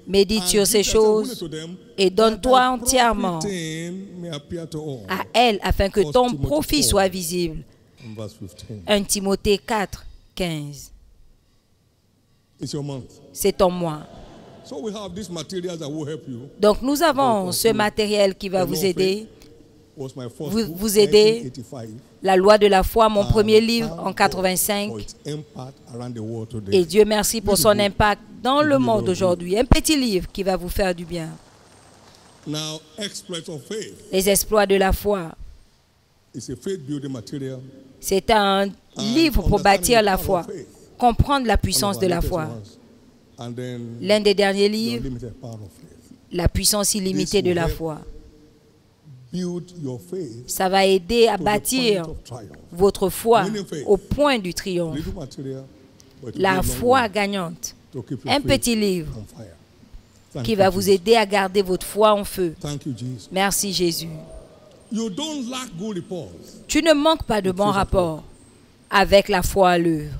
Médite sur ces choses et donne-toi entièrement à elles afin que ton profit soit visible. 1 Timothée 4, 15. C'est ton mois. Donc nous avons ce matériel qui va vous aider. Vous aider. La loi de la foi, mon premier livre en 85. Et Dieu merci pour son impact dans le monde aujourd'hui. Un petit livre qui va vous faire du bien. Les exploits de la foi. C'est un livre pour bâtir la foi. Comprendre la puissance de la foi. L'un des derniers livres, la puissance illimitée de la foi. Ça va aider à bâtir votre foi au point du triomphe. La foi gagnante. Un petit livre qui va vous aider à garder votre foi en feu. Merci Jésus. Tu ne manques pas de bons rapports avec la foi à l'œuvre.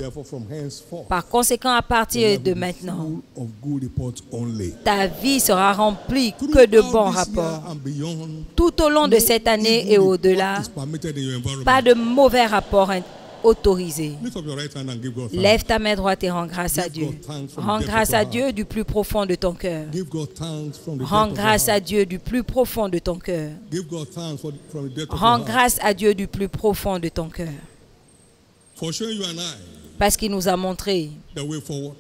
Par conséquent, à partir de maintenant, ta vie sera remplie que de bons rapports. Tout au long de cette année et au-delà, pas de mauvais rapports autorisé. Lift up your right hand and give God thanks. Lève ta main droite et rends grâce à Give Dieu. God thanks from Rends the depth grâce of à your Dieu du plus profond de ton cœur. Give God thanks from the Rends depth of grâce your à heart. Dieu du plus profond de ton cœur. Give God thanks from the depth of Rends your heart. grâce à Dieu du plus profond de ton cœur. For showing you and I Parce qu'il nous a montré the way forward,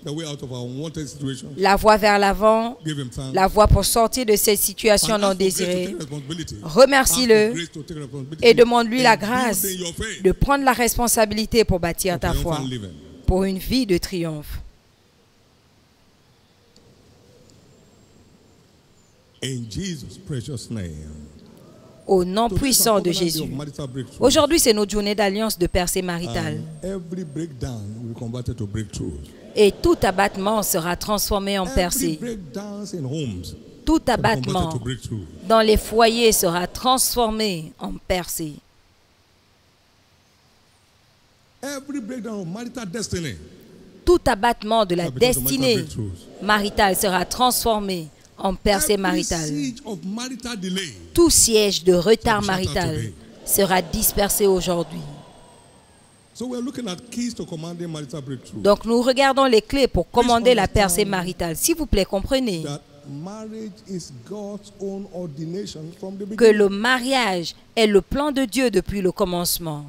the way out of our unwanted situations. la voie vers l'avant, Give him thanks. la voie pour sortir de cette situation And non ask for grace to désirée. take responsibility. Remercie-le Ask for grace to take responsibility et demande-lui la and grâce build in your faith de prendre la responsabilité pour bâtir a ta foi triumphant living. pour une vie de triomphe. In Jesus' precious name. Au nom Today is puissant our de covenant day Jésus. of marital breakthrough. Aujourd'hui, c'est notre journée d'alliance de percée maritale. And every breakdown will be converted to breakthroughs. Et tout abattement sera transformé en Every percée. breakdowns in homes Tout will be converted abattement to breakthrough. dans les foyers sera transformé en percée. Every breakdown of marital destiny Tout abattement de la will become to marital destinée breakthroughs. maritale sera transformé en percée Every maritale. siege of marital delay Tout siège de retard shall be shut out marital today. sera dispersé aujourd'hui. So we're looking at keys to commanding marital breakthrough. Donc nous regardons les clés pour commander la understand percée maritale. S'il vous plaît, comprenez That marriage is God's own ordination from the que beginning. le mariage est le plan de Dieu depuis le commencement.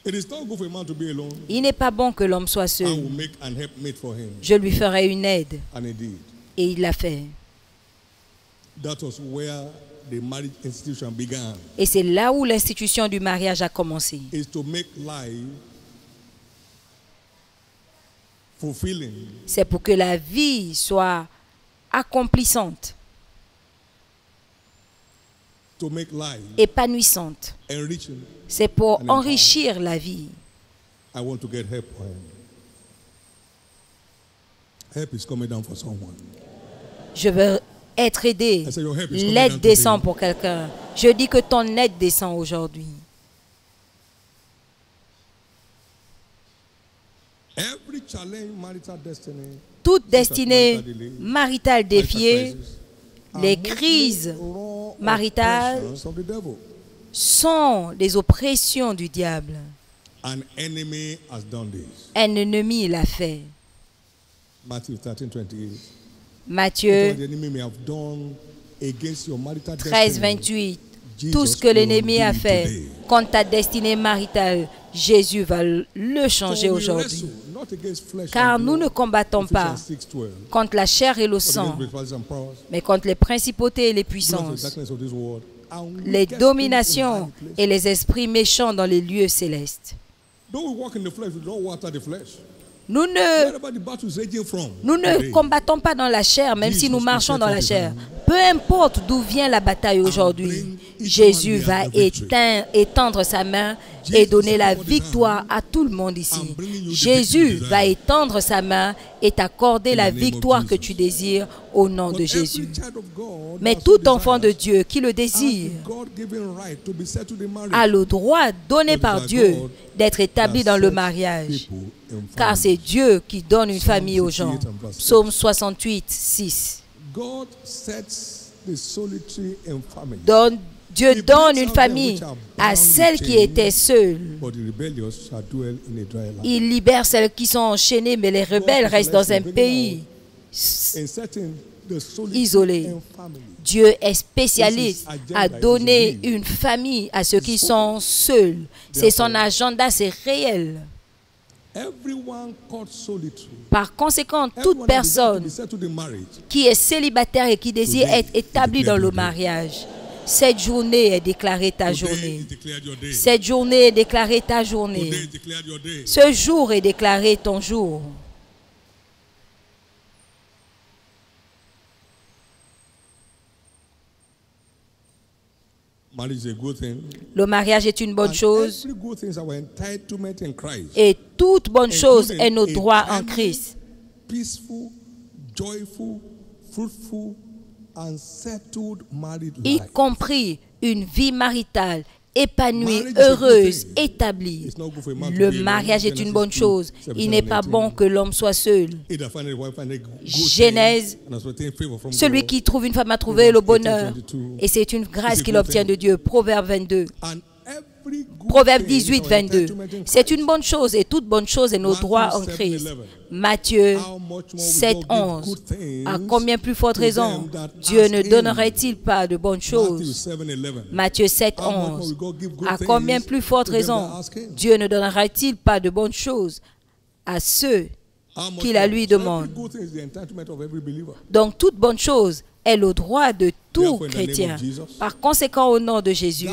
It is not good for a man to be alone. Il n'est pas bon que l'homme soit I will seul. make an helpmate for him. Je lui ferai une aide. And indeed, Et il l'a fait. that was where the marriage institution began. Et c'est là où l'institution du mariage a commencé. Is to make life fulfilling, C'est pour que la vie soit accomplissante, to make life épanouissante. enriching. C'est pour And enrichir la vie. I want to get help for him. Help is coming down for someone. Je veux être aidé. I said, your help is coming L'aide down descend today. pour quelqu'un. Je dis que ton aide descend aujourd'hui. Every challenge marital destiny, Toute destinée maritale défiée, are les mostly crises raw maritales oppressions of the devil. sont des oppressions du diable. An enemy has done this. Un ennemi l'a fait. Matthew 13:28. Matthieu What the enemy may have done against your marital 13, destiny, 28. Tout ce que l'ennemi a fait contre ta destinée maritale, Jésus va le changer So we aujourd'hui. wrestle not against flesh Car and nous ne blood, combattons pas Ephesians 6:12, contre la chair et le but sang, against principalities and powers, mais contre les principautés et les rulers of the puissances, darkness of this world, and les wicked dominations spirits in high places. et les esprits méchants dans les lieux célestes. Though we walk in the flesh, we don't water the flesh. Nous ne Wherever the battle is raging from, Nous ne today, combattons pas dans la chair, même si nous marchons dans la chair. Peu importe d'où vient la bataille aujourd'hui, Jésus va étendre sa main et donner la victoire à tout le monde ici. Jésus va étendre sa main et t'accorder la victoire que tu désires au nom de but every Jésus. child of God Mais that tout so enfant de desires Dieu qui le has désire the God-given right to be settled in marriage. a le droit donné par Dieu d'être établi dans le mariage. Car c'est Dieu qui donne une famille aux gens. Psaume 68, 6. God sets the solitary in family, Dieu donne une famille à celles qui étaient seules. but the rebellious shall dwell in a dry land. Il libère celles qui sont enchaînées, mais les rebelles restent dans un pays Inserting the solitary isolé. in family. Dieu est spécialiste à donner une famille à ceux qui sont seuls. C'est son agenda, c'est réel. Everyone caught solitary, Par conséquent, toute everyone that desires to personne be settled in marriage, qui est célibataire et qui désire être établi dans le mariage, cette journée est déclarée ta today journée. is declared your day. Cette journée est déclarée ta journée. Today is declared your day. Ce jour est déclaré ton jour. Marriage is a good thing. Le mariage est une bonne And chose every good thing is our entitlement in Christ. et toute bonne chose Including est nos a droits en timely, Christ. Peaceful, joyful, fruitful, and settled married Y life. compris une vie maritale épanouie, heureuse, établie. Le mariage est une bonne chose. Il n'est pas bon que l'homme soit seul. Genèse, celui qui trouve une femme a trouvé le bonheur. Et c'est une grâce qu'il obtient de Dieu. Proverbe 22. Proverbe 18, 22. C'est une bonne chose et toute bonne chose est nos droits en Christ. Matthieu 7, 11. À combien plus forte raison Dieu ne donnerait-il pas de bonnes choses? Matthieu 7, 11. À combien plus forte raison Dieu ne donnerait-il pas de bonnes choses à ceux qui la lui demandent? Donc toute bonne chose est le droit de tout chrétien. Par conséquent, au nom de Jésus,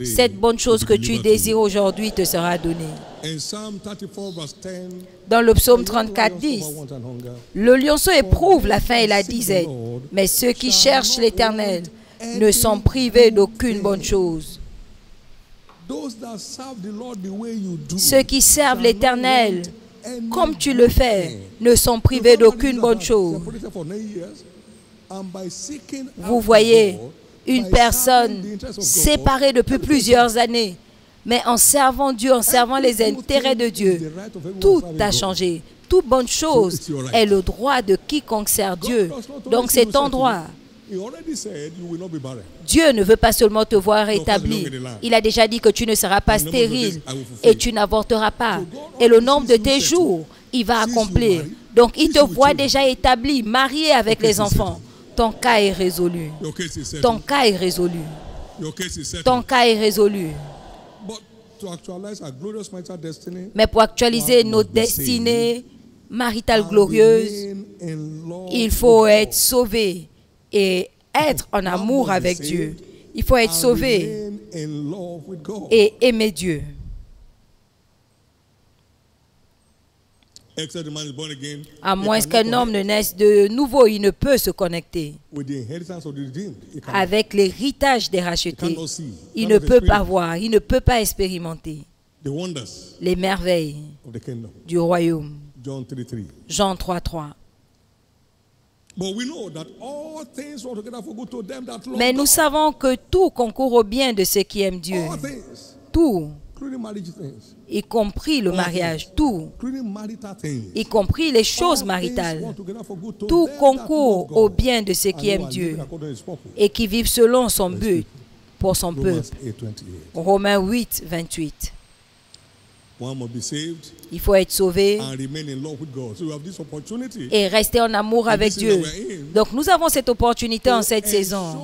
cette bonne chose que tu désires aujourd'hui te sera donnée. Dans le psaume 34, 10, le lionceau éprouve la faim et la disette, mais ceux qui cherchent l'Éternel ne sont privés d'aucune bonne chose. Ceux qui servent l'Éternel comme tu le fais ne sont privés d'aucune bonne chose. Vous voyez une personne séparée depuis plusieurs années, mais en servant Dieu, en servant les intérêts de Dieu, tout a changé. Toute bonne chose est le droit de quiconque sert Dieu. Donc c'est ton droit. Dieu ne veut pas seulement te voir établi. Il a déjà dit que tu ne seras pas stérile et tu n'avorteras pas. Et le nombre de tes jours, il va accomplir. Donc il te voit déjà établi, marié avec les enfants. Ton cas est résolu. Ton cas est résolu. Ton cas est résolu. Mais pour actualiser notre destinée maritale glorieuse, il faut être sauvé et être en amour avec Dieu. Il faut être sauvé et aimer Dieu. À moins qu'un homme ne naisse de nouveau, il ne peut se connecter avec l'héritage des rachetés. Il ne peut pas voir, il ne peut pas expérimenter les merveilles du royaume. Jean 3, 3. Mais nous savons que tout concourt au bien de ceux qui aiment Dieu. Tout, y compris le mariage, tout, y compris les choses maritales. Tout concourt au bien de ceux qui aiment Dieu et qui vivent selon son but pour son peuple. Romains 8, 28. Il faut être sauvé et rester en amour avec Dieu. Donc nous avons cette opportunité en cette saison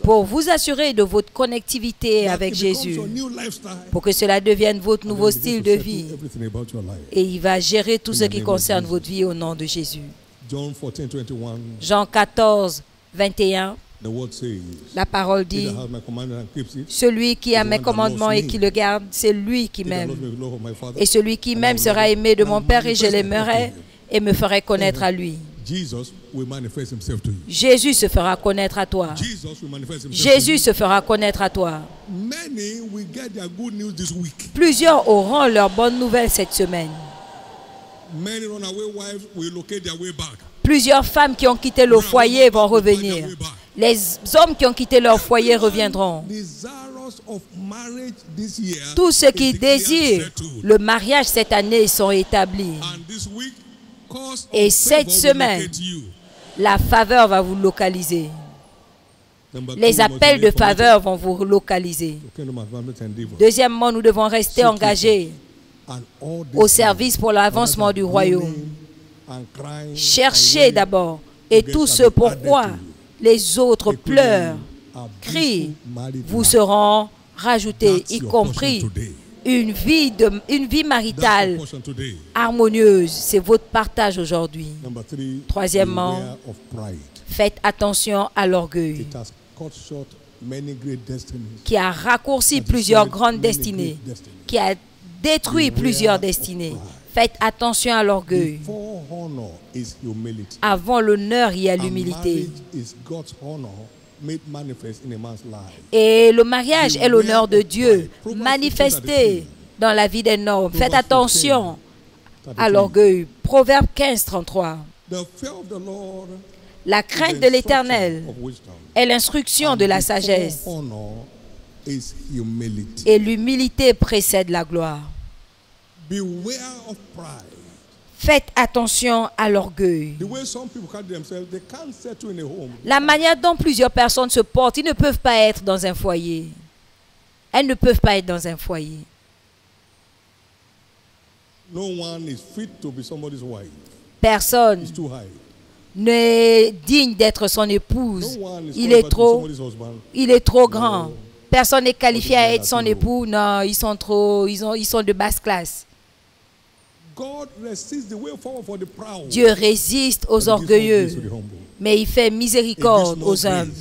pour vous assurer de votre connectivité avec Jésus, pour que cela devienne votre nouveau style de vie. Et il va gérer tout ce qui concerne votre vie au nom de Jésus. Jean 14, 21. La parole dit, celui qui a mes commandements et qui le garde, c'est lui qui m'aime. Et celui qui m'aime sera aimé de mon Père et je l'aimerai et me ferai connaître à lui. Jésus se fera connaître à toi. Jésus se fera connaître à toi. Plusieurs auront leur bonne nouvelle cette semaine. Plusieurs femmes qui ont quitté le foyer vont revenir. Les hommes qui ont quitté leur foyer reviendront. Tous ceux qui désirent le mariage cette année sont établis. Et cette semaine, la faveur va vous localiser. Les appels de faveur vont vous localiser. Deuxièmement, nous devons rester engagés au service pour l'avancement du royaume. Cherchez d'abord, et tout ce pourquoi les autres pleurent, crient, vous seront rajoutés, y compris une vie maritale harmonieuse. C'est votre partage aujourd'hui. Troisièmement, faites attention à l'orgueil qui a raccourci plusieurs grandes destinées, qui a détruit plusieurs destinées. Faites attention à l'orgueil. Avant l'honneur, il y a l'humilité. Et le mariage est l'honneur de Dieu manifesté dans la vie d'un homme. Faites attention à l'orgueil. Proverbe 15, 33. La crainte de l'Éternel est l'instruction de la sagesse. Et l'humilité précède la gloire. Faites attention à l'orgueil. La manière dont plusieurs personnes se portent, ils ne peuvent pas être dans un foyer. Elles ne peuvent pas être dans un foyer. Personne n'est digne d'être son épouse. Il est trop grand. Personne n'est qualifié à être son époux. Non, ils sont de basse classe. Dieu résiste aux orgueilleux, mais il fait miséricorde aux humbles.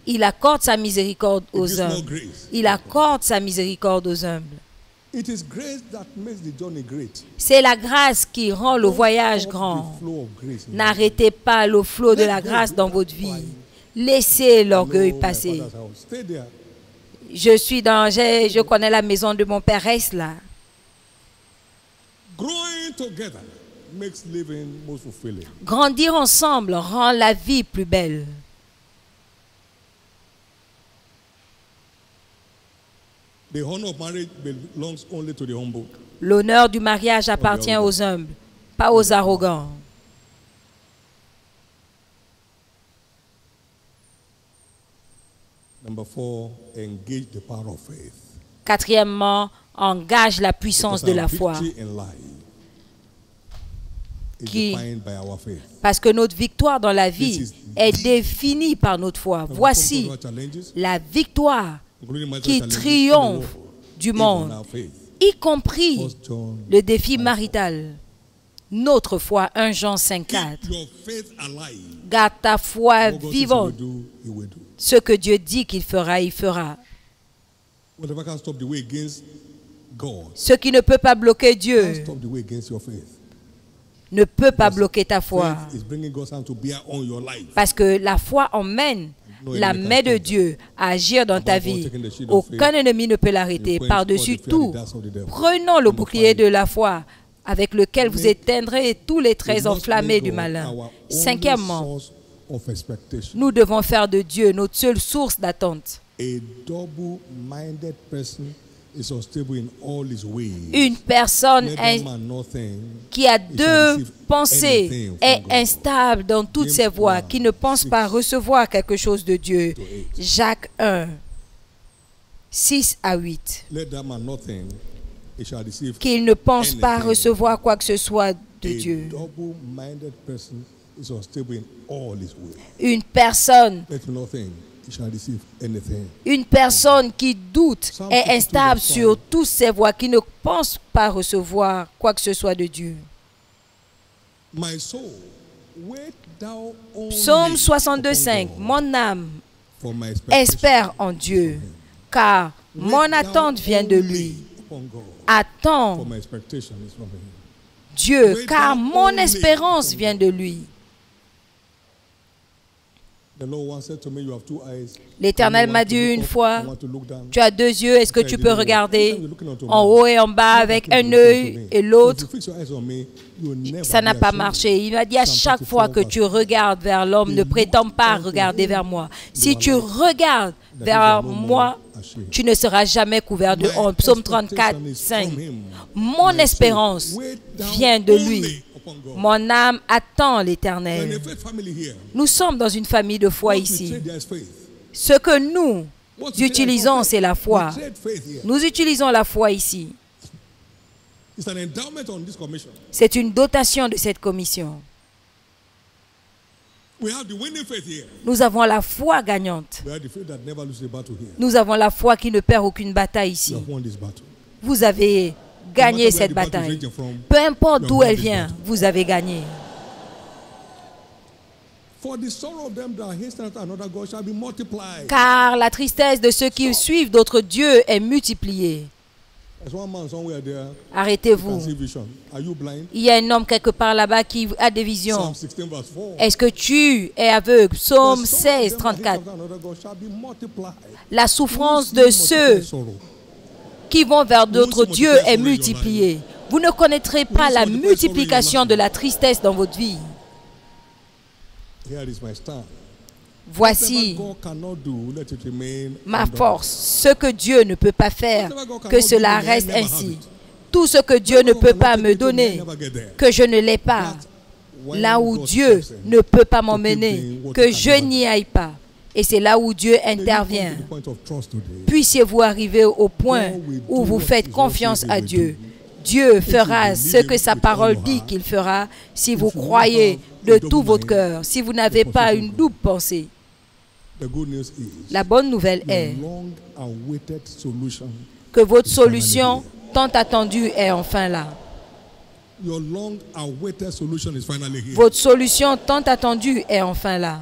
Il accorde sa miséricorde aux humbles. Il accorde sa miséricorde aux humbles. C'est la grâce qui rend le voyage grand. N'arrêtez pas le flot de la grâce dans votre vie. Laissez l'orgueil passer. Je connais la maison de mon père, reste là. Grandir ensemble rend la vie plus belle. L'honneur du mariage appartient aux humbles, pas aux arrogants. Quatrièmement, engage la puissance de la foi. Parce que notre victoire dans la vie est définie par notre foi. Voici la victoire qui triomphe du monde, y compris le défi marital. Notre foi, 1 Jean 5,4. Garde ta foi vivante. Ce que Dieu dit qu'il fera, il fera. Ce qui ne peut pas bloquer Dieu ne peut pas bloquer ta foi. Parce que la foi emmène la main de Dieu à agir dans ta vie. Aucun ennemi ne peut l'arrêter. Par-dessus tout, prenons le bouclier de la foi avec lequel vous éteindrez tous les traits enflammés du malin. Cinquièmement, nous devons faire de Dieu notre seule source d'attente. Une personne qui a deux pensées est instable dans toutes ses voies, qui ne pense pas recevoir quelque chose de Dieu. Jacques 1, 6 à 8. Qu'il ne pense pas recevoir quoi que ce soit de Dieu. Une personne qui doute est instable sur toutes ses voies, qui ne pense pas recevoir quoi que ce soit de Dieu. Psaume 62, 5. Mon âme espère en Dieu, car mon attente vient de lui. Attends Dieu, car mon espérance vient de lui. L'Éternel m'a dit une fois, tu as deux yeux, est-ce que tu peux regarder en haut et en bas avec un œil et l'autre? Ça n'a pas marché. Il m'a dit à chaque fois que tu regardes vers l'homme, ne prétends pas regarder vers moi. Si tu regardes vers moi, tu ne seras jamais couvert de honte. Psaume 34, 5. Mon espérance vient de lui. Mon âme attend l'Éternel. Nous sommes dans une famille de foi ici. Ce que nous utilisons, c'est la foi. Nous utilisons la foi ici. C'est une dotation de cette commission. Nous avons la foi gagnante. Nous avons la foi qui ne perd aucune bataille ici. Vous avez gagné cette bataille. Peu importe d'où elle vient, vous avez gagné. Car la tristesse de ceux qui suivent d'autres dieux est multipliée. Arrêtez-vous. Il y a un homme quelque part là-bas qui a des visions. Est-ce que tu es aveugle? Psaume 16, 34. La souffrance de ceux qui vont vers d'autres dieux est multipliée. Vous ne connaîtrez pas la multiplication de la tristesse dans votre vie. Here is my stand. Voici Whatever God cannot do, let it remain ma undone. force. Ce que Dieu ne peut pas faire, que cela reste ainsi. Tout ce que Dieu ne peut pas me donner, que je ne l'ai pas. Là où Dieu ne peut pas m'emmener, que je n'y aille pas. Et c'est là où Dieu intervient. Puissiez-vous arriver au point où vous faites confiance à Dieu. Dieu fera ce que sa parole dit qu'il fera si vous croyez de tout votre cœur, si vous n'avez pas une double pensée. La bonne nouvelle est que votre solution tant attendue est enfin là. Votre solution tant attendue est enfin là.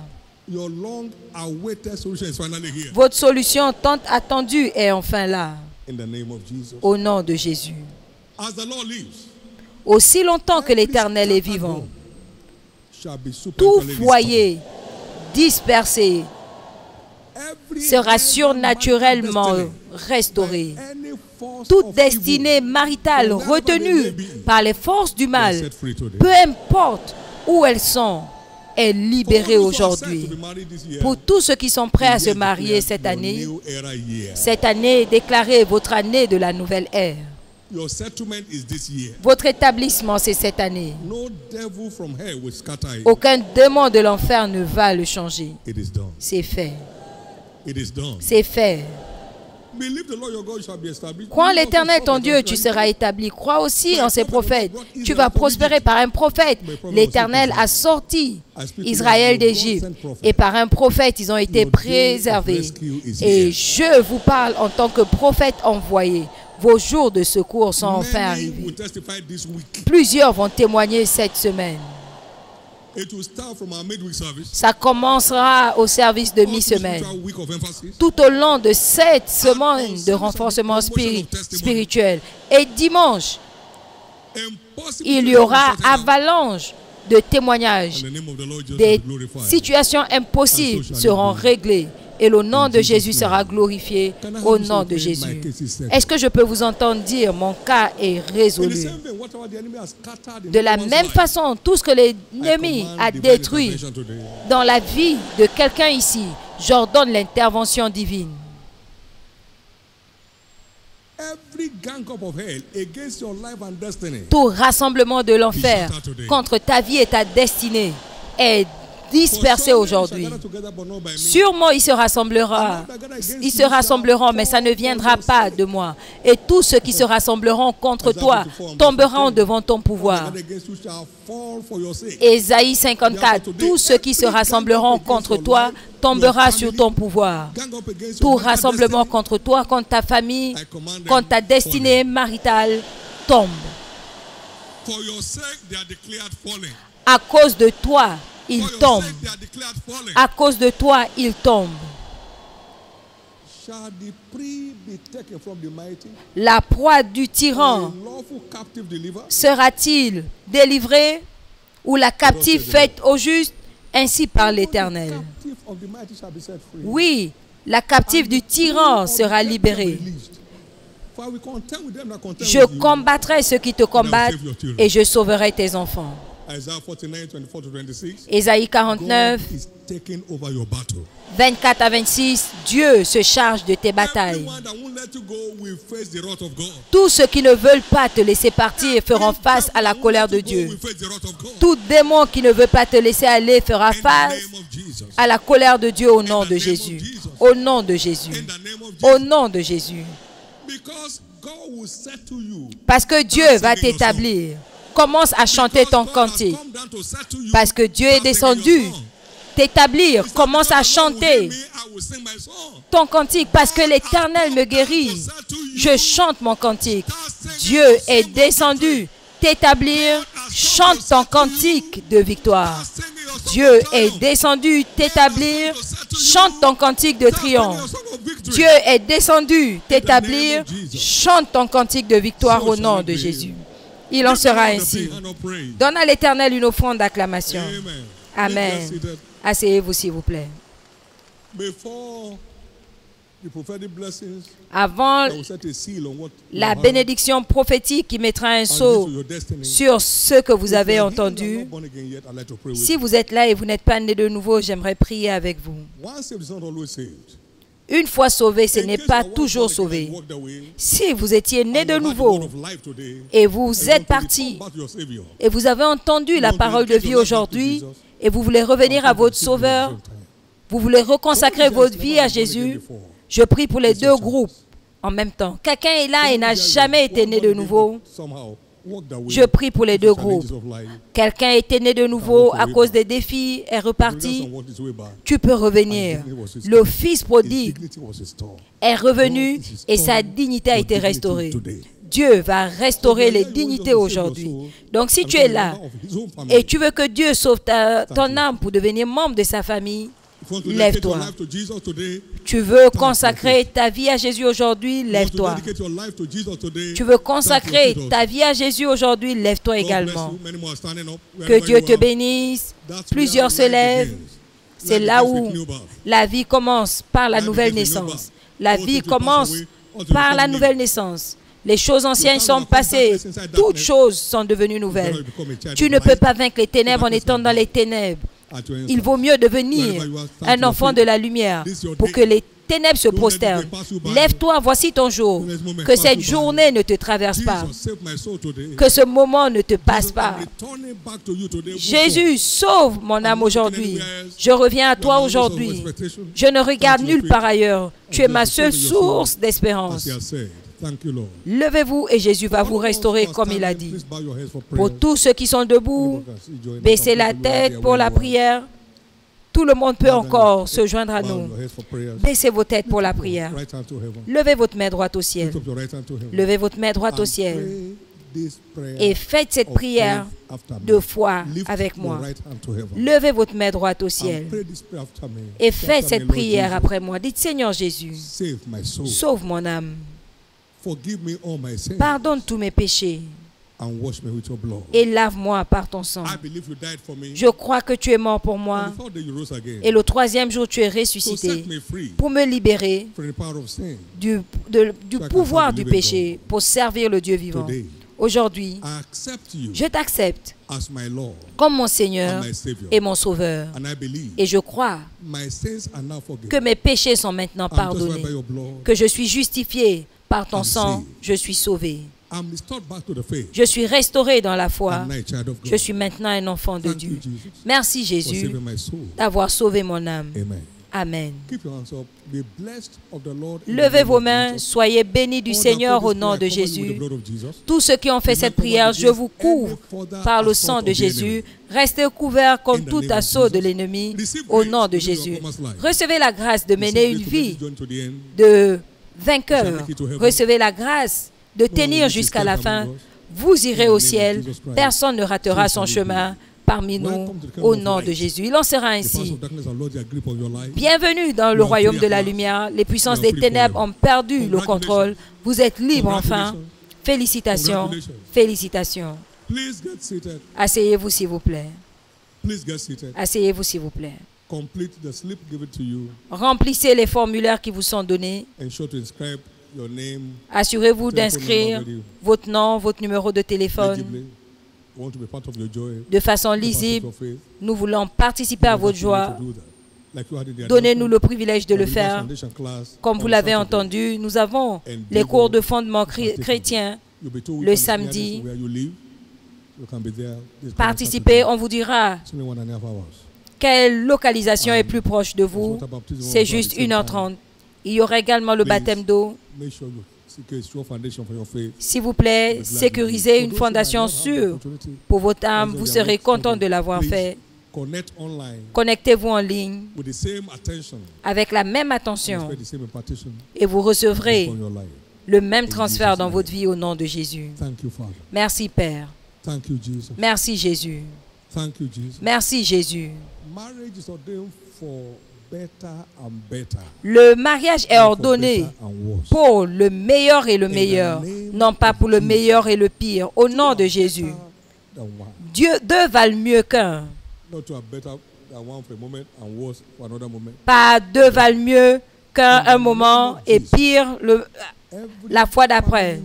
Votre solution tant attendue est enfin là. Au nom de Jésus. Aussi longtemps que l'Éternel est vivant, tout foyer dispersé sera surnaturellement restauré. Toute destinée maritale retenue par les forces du mal, peu importe où elles sont, est libérée aujourd'hui. Pour tous ceux qui sont prêts à se marier cette année est déclarée votre année de la nouvelle ère. Votre établissement, c'est cette année. Aucun démon de l'enfer ne va le changer. C'est fait. C'est fait. Crois en l'Éternel ton Dieu, tu seras établi. Crois aussi en ses prophètes. Tu vas prospérer par un prophète. L'Éternel a sorti Israël d'Égypte. Et par un prophète, ils ont été préservés. Et je vous parle en tant que prophète envoyé. Vos jours de secours sont enfin arrivés. Plusieurs vont témoigner cette semaine. Ça commencera au service de mi-semaine. Tout au long de cette semaine de renforcement spirituel. Et dimanche, il y aura avalanche de témoignages. Des situations impossibles seront réglées. Et le nom de Jésus sera glorifié au nom de Jésus. Est-ce que je peux vous entendre dire, mon cas est résolu? De la même façon, tout ce que l'ennemi a détruit dans la vie de quelqu'un ici, j'ordonne l'intervention divine. Tout rassemblement de l'enfer contre ta vie et ta destinée est dispersés aujourd'hui. Sûrement, ils se rassembleront, mais ça ne viendra pas de moi. Et tous ceux qui se rassembleront contre toi tomberont devant ton pouvoir. Ésaïe 54, tous ceux qui se rassembleront contre toi tombera sur ton pouvoir. Tout rassemblement contre toi, contre ta famille, contre ta destinée maritale, tombe. À cause de toi, il tombe. À cause de toi, il tombe. La proie du tyran sera-t-il délivrée ou la captive faite au juste ainsi par l'Éternel? Oui, la captive du tyran sera libérée. Je combattrai ceux qui te combattent et je sauverai tes enfants. Ésaïe 49, 24 à 26, Dieu se charge de tes batailles. Tous ceux qui ne veulent pas te laisser partir feront face à la colère de Dieu. Tout démon qui ne veut pas te laisser aller fera face à la colère de Dieu au nom de Jésus. Au nom de Jésus. Au nom de Jésus. Parce que Dieu va t'établir. Commence à chanter ton cantique. Parce que Dieu est descendu t'établir. Commence à chanter ton cantique. Parce que l'Éternel me guérit. Je chante mon cantique. Dieu est descendu t'établir. Chante ton cantique de victoire. Dieu est descendu t'établir. Chante ton cantique de triomphe. Dieu est descendu t'établir. Chante ton cantique de victoire au nom de Jésus. Il en sera ainsi. Donne à l'Éternel une offrande d'acclamation. Amen. Asseyez-vous s'il vous plaît. avant la bénédiction prophétique qui mettra un sceau sur ce que vous avez entendu. Si vous êtes là et vous n'êtes pas né de nouveau, j'aimerais prier avec vous. Une fois sauvé, ce n'est pas toujours sauvé. Si vous étiez né de nouveau et vous êtes parti et vous avez entendu la parole de vie aujourd'hui et vous voulez revenir à votre Sauveur, vous voulez reconsacrer votre vie à Jésus, je prie pour les deux groupes en même temps. Quelqu'un est là et n'a jamais été né de nouveau. Je prie pour les deux groupes. Quelqu'un était né de nouveau à cause des défis, est reparti. Tu peux revenir. Le fils prodigue est revenu et sa dignité a été restaurée. Dieu va restaurer les dignités aujourd'hui. Donc si tu es là et tu veux que Dieu sauve ton âme pour devenir membre de sa famille, lève-toi. Tu veux consacrer ta vie à Jésus aujourd'hui, lève-toi. Tu veux consacrer ta vie à Jésus aujourd'hui, lève-toi également. Que Dieu te bénisse. Plusieurs se lèvent. C'est là où la vie commence par la nouvelle naissance. La vie commence par la nouvelle naissance. Les choses anciennes sont passées. Toutes choses sont devenues nouvelles. Tu ne peux pas vaincre les ténèbres en étant dans les ténèbres. Il vaut mieux devenir un enfant de la lumière pour que les ténèbres se prosternent. Lève-toi, voici ton jour. Que cette journée ne te traverse pas. Que ce moment ne te passe pas. Jésus, sauve mon âme aujourd'hui. Je reviens à toi aujourd'hui. Je ne regarde nulle part ailleurs. Tu es ma seule source d'espérance. Levez-vous et Jésus va vous restaurer comme il a dit. Pour tous ceux qui sont debout, baissez la tête pour la prière. Tout le monde peut encore se joindre à nous. Baissez vos têtes pour la prière. Levez votre main droite au ciel. Levez votre main droite au ciel. Et faites cette prière de foi avec moi. Levez votre main droite au ciel. Et faites cette prière après moi. Dites, Seigneur Jésus, sauve mon âme. Pardonne tous mes péchés et lave-moi par ton sang. Je crois que tu es mort pour moi et le troisième jour tu es ressuscité pour me libérer du pouvoir du péché, pour servir le Dieu vivant. Aujourd'hui, je t'accepte comme mon Seigneur et mon Sauveur. Et je crois que mes péchés sont maintenant pardonnés, que je suis justifié par ton sang, je suis sauvé. Je suis restauré dans la foi. Je suis maintenant un enfant de Dieu. Merci Jésus d'avoir sauvé mon âme. Amen. Levez vos mains, soyez bénis du Seigneur au nom de Jésus. Tous ceux qui ont fait cette prière, je vous couvre par le sang de Jésus. Restez couverts contre tout assaut de l'ennemi au nom de Jésus. Recevez la grâce de mener une vie de vainqueur. Recevez la grâce de tenir jusqu'à la fin. Vous irez au ciel. Personne ne ratera son chemin parmi nous au nom de Jésus. Il en sera ainsi. Bienvenue dans le royaume de la lumière. Les puissances des ténèbres ont perdu le contrôle. Vous êtes libres enfin. Félicitations. Félicitations. Asseyez-vous s'il vous plaît. Asseyez-vous s'il vous plaît. Remplissez les formulaires qui vous sont donnés. Assurez-vous d'inscrire votre nom, votre numéro de téléphone de façon lisible. Nous voulons participer à votre joie. Donnez-nous le privilège de le faire. Comme vous l'avez entendu, nous avons les cours de fondement chrétien le samedi. Participez, on vous dira quelle localisation est plus proche de vous. C'est juste 1h30. Il y aura également le baptême d'eau. S'il vous plaît, sécurisez une fondation sûre pour votre âme. Vous serez content de l'avoir fait. Connectez-vous en ligne avec la même attention et vous recevrez le même transfert dans votre vie au nom de Jésus. Merci Père. Merci Jésus. Merci Jésus. Le mariage est ordonné pour le meilleur et le meilleur, non pas pour le meilleur et le pire. Au nom de Jésus, deux valent mieux qu'un. Pas deux valent mieux qu'un moment et pire la fois d'après.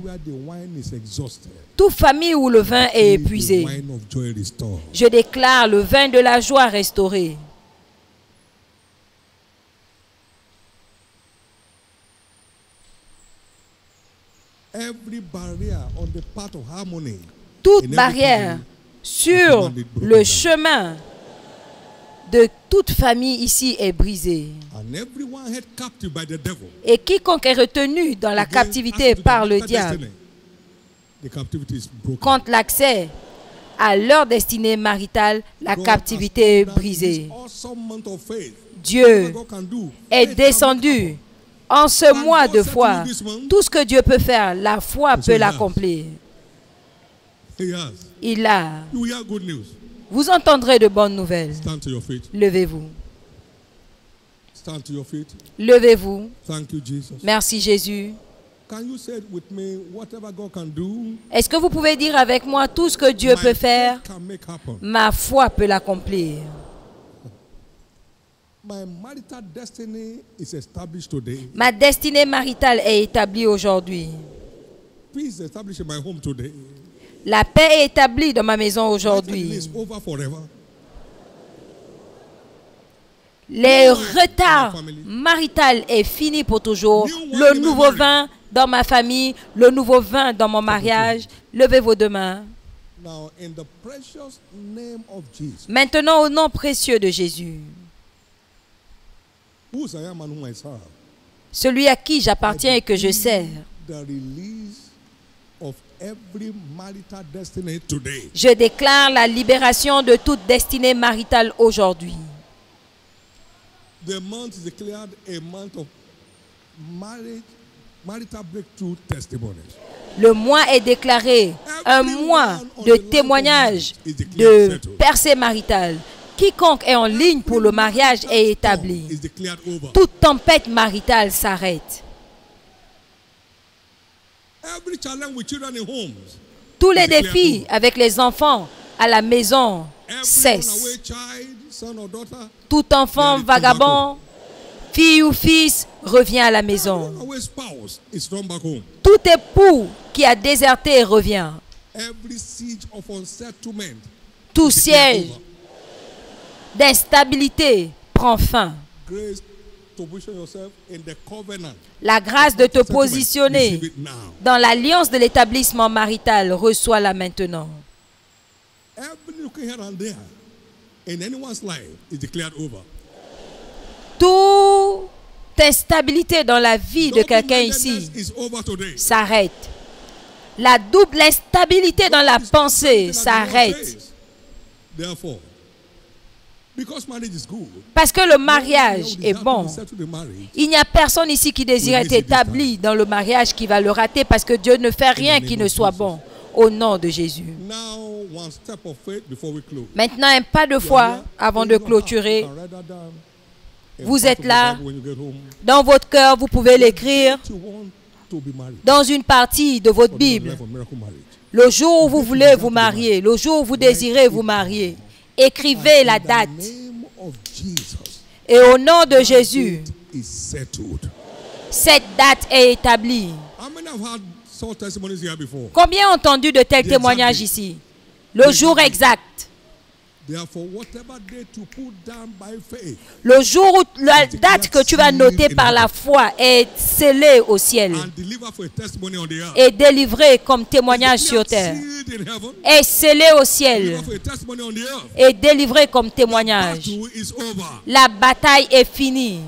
Toute famille où le vin est épuisé, je déclare le vin de la joie restauré. Toute barrière sur le chemin de toute famille ici est brisée. Et quiconque est retenu dans la captivité par le diable, contre l'accès à leur destinée maritale, la captivité est brisée. Dieu est descendu en ce mois de foi. Tout ce que Dieu peut faire, la foi peut l'accomplir. Il a. Vous entendrez de bonnes nouvelles. Levez-vous. Levez-vous. Merci Jésus. Est-ce que vous pouvez dire avec moi tout ce que Dieu peut faire? Ma foi peut l'accomplir. Ma destinée maritale est établie aujourd'hui. La paix est établie dans ma maison aujourd'hui. Les retards maritaux est fini pour toujours. Le nouveau vin dans ma famille, le nouveau vin dans mon mariage. Levez vos deux mains. Maintenant, au nom précieux de Jésus, celui à qui j'appartiens et que je sers, je déclare la libération de toute destinée maritale aujourd'hui. Le mois est déclaré un mois de témoignage de percée maritale. Quiconque est en ligne pour le mariage est établi. Toute tempête maritale s'arrête. Tous les défis avec les enfants à la maison cessent. Tout enfant vagabond, fille ou fils, revient à la maison. Tout époux qui a déserté revient. Tout siège d'instabilité prend fin. La grâce de te positionner dans l'alliance de l'établissement marital, reçois-la maintenant. Toute instabilité dans la vie de quelqu'un ici s'arrête. La double instabilité dans la pensée s'arrête. Parce que le mariage est bon. Il n'y a personne ici qui désire être établi dans le mariage qui va le rater parce que Dieu ne fait rien qui ne soit bon. Au nom de Jésus. Maintenant, un pas de foi avant de clôturer. Vous êtes là. Dans votre cœur, vous pouvez l'écrire dans une partie de votre Bible. Le jour où vous voulez vous marier, le jour où vous désirez vous marier, écrivez la date. Et au nom de Jésus, cette date est établie. Combien ont entendu de tels témoignages ici? Le jour exact. Le jour où la date que tu vas noter par la foi est scellée au ciel et délivrée comme témoignage sur terre, est scellée au ciel et délivrée comme témoignage. La bataille est finie.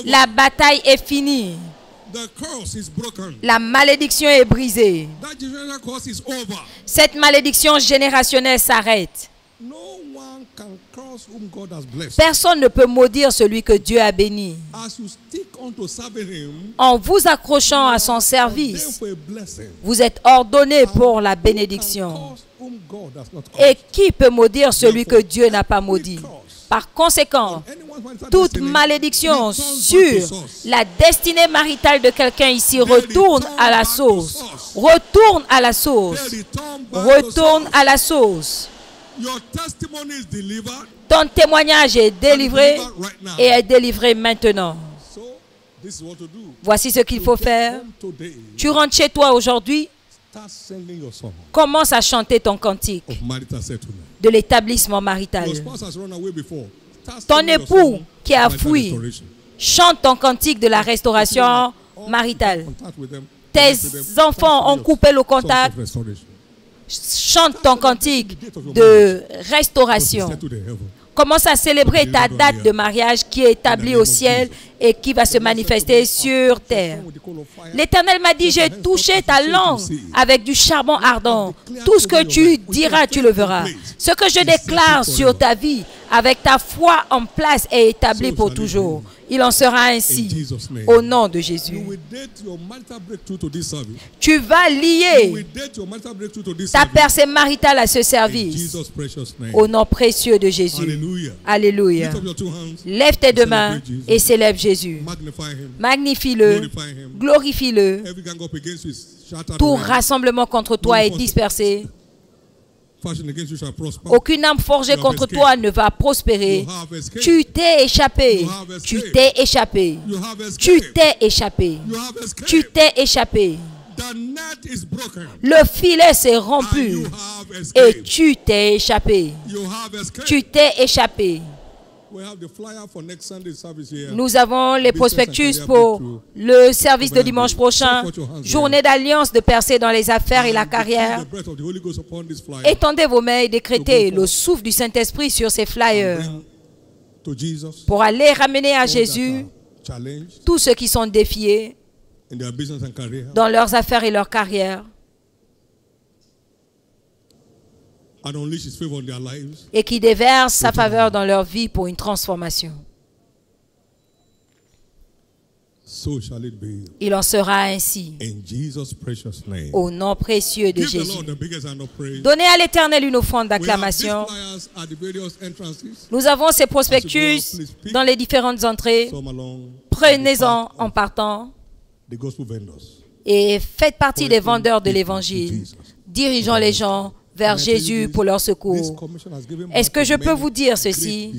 La bataille est finie. La malédiction est brisée. Cette malédiction générationnelle s'arrête. Personne ne peut maudire celui que Dieu a béni. En vous accrochant à son service, vous êtes ordonné pour la bénédiction. Et qui peut maudire celui que Dieu n'a pas maudit? Par conséquent, toute malédiction sur la destinée maritale de quelqu'un ici retourne à la source. Retourne à la source. Retourne à la source. Ton témoignage est délivré et est délivré maintenant. This is what to do. Voici ce qu'il faut faire. Home today, Tu rentres chez toi aujourd'hui, start singing your song commence à chanter ton cantique of marital settlement. de l'établissement marital. Your spouse has run away before. Start Ton singing your époux song qui a of marital fui, restoration. chante ton cantique de la restauration maritale. Contact with them. Tes Connect with them. enfants ont Start coupé le singing your contact. song of restoration. Chante ton cantique de restauration. Settle the heaven. Commence à célébrer ta date de mariage qui est établie au ciel et qui va se manifester sur terre. L'Éternel m'a dit, j'ai touché ta langue avec du charbon ardent. Tout ce que tu diras, tu le verras. Ce que je déclare sur ta vie, avec ta foi en place, est établi pour toujours. Il en sera ainsi au nom de Jésus. Tu vas lier ta percée maritale à ce service au nom précieux de Jésus. Alléluia. Lève tes deux mains et célèbre Jésus. Magnifie-le, glorifie-le. Tout rassemblement contre toi est dispersé. Aucune âme forgée contre toi ne va prospérer. Tu t'es échappé. Tu t'es échappé. Tu t'es échappé. Tu t'es échappé. Le filet s'est rompu et tu t'es échappé. Tu t'es échappé. Nous avons les prospectus pour le service de dimanche prochain. Journée d'alliance de percée dans les affaires et la carrière. Étendez vos mains et décrétez le souffle du Saint-Esprit sur ces flyers pour aller ramener à Jésus tous ceux qui sont défiés dans leurs affaires et leur carrière. Et qui déverse sa faveur dans leur vie pour une transformation. Il en sera ainsi. Au nom précieux de Jésus. Donnez à l'Éternel une offrande d'acclamation. Nous avons ces prospectus dans les différentes entrées. Prenez-en en partant. Et faites partie des vendeurs de l'Évangile, dirigeant les gens vers Jésus pour leur secours. Est-ce que je peux vous dire ceci?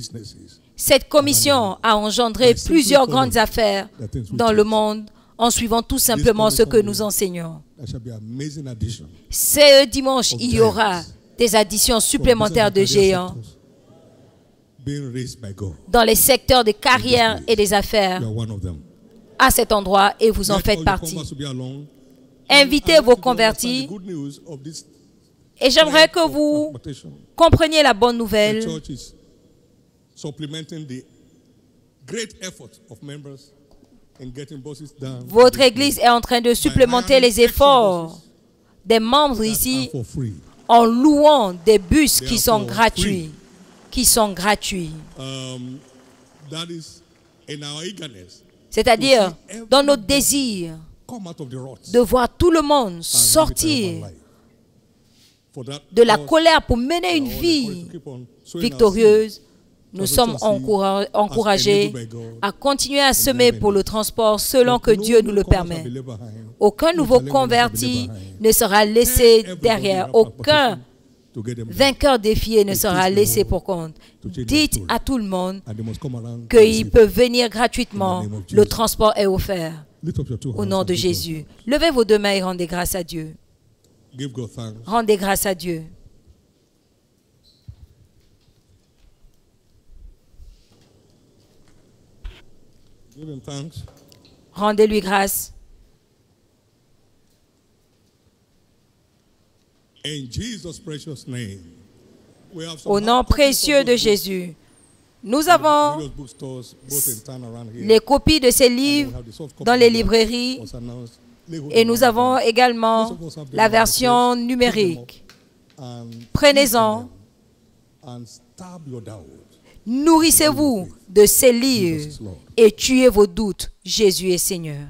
Cette commission a engendré plusieurs grandes affaires dans le monde en suivant tout simplement ce que nous enseignons. Ce dimanche, il y aura des additions supplémentaires de géants dans les secteurs des carrières et des affaires à cet endroit et vous en faites partie. Invitez vos convertis. Et j'aimerais que vous compreniez la bonne nouvelle. Votre Église est en train de supplémenter les efforts des membres ici en louant des bus qui sont gratuits. C'est-à-dire dans notre désir de voir tout le monde sortir de la colère pour mener une vie victorieuse. Nous sommes encouragés à continuer à semer pour le transport selon que Dieu nous le permet. Aucun nouveau converti ne sera laissé derrière. Aucun vainqueur défié ne sera laissé pour compte. Dites à tout le monde qu'il peut venir gratuitement. Le transport est offert. Au nom de Jésus. Levez vos deux mains et rendez grâce à Dieu. Rendez grâce à Dieu. Rendez-lui grâce. Au nom précieux de Jésus, nous avons les copies de ces livres dans les librairies et nous avons également la version numérique. Prenez-en. Nourrissez-vous de ces livres et tuez vos doutes. Jésus est Seigneur.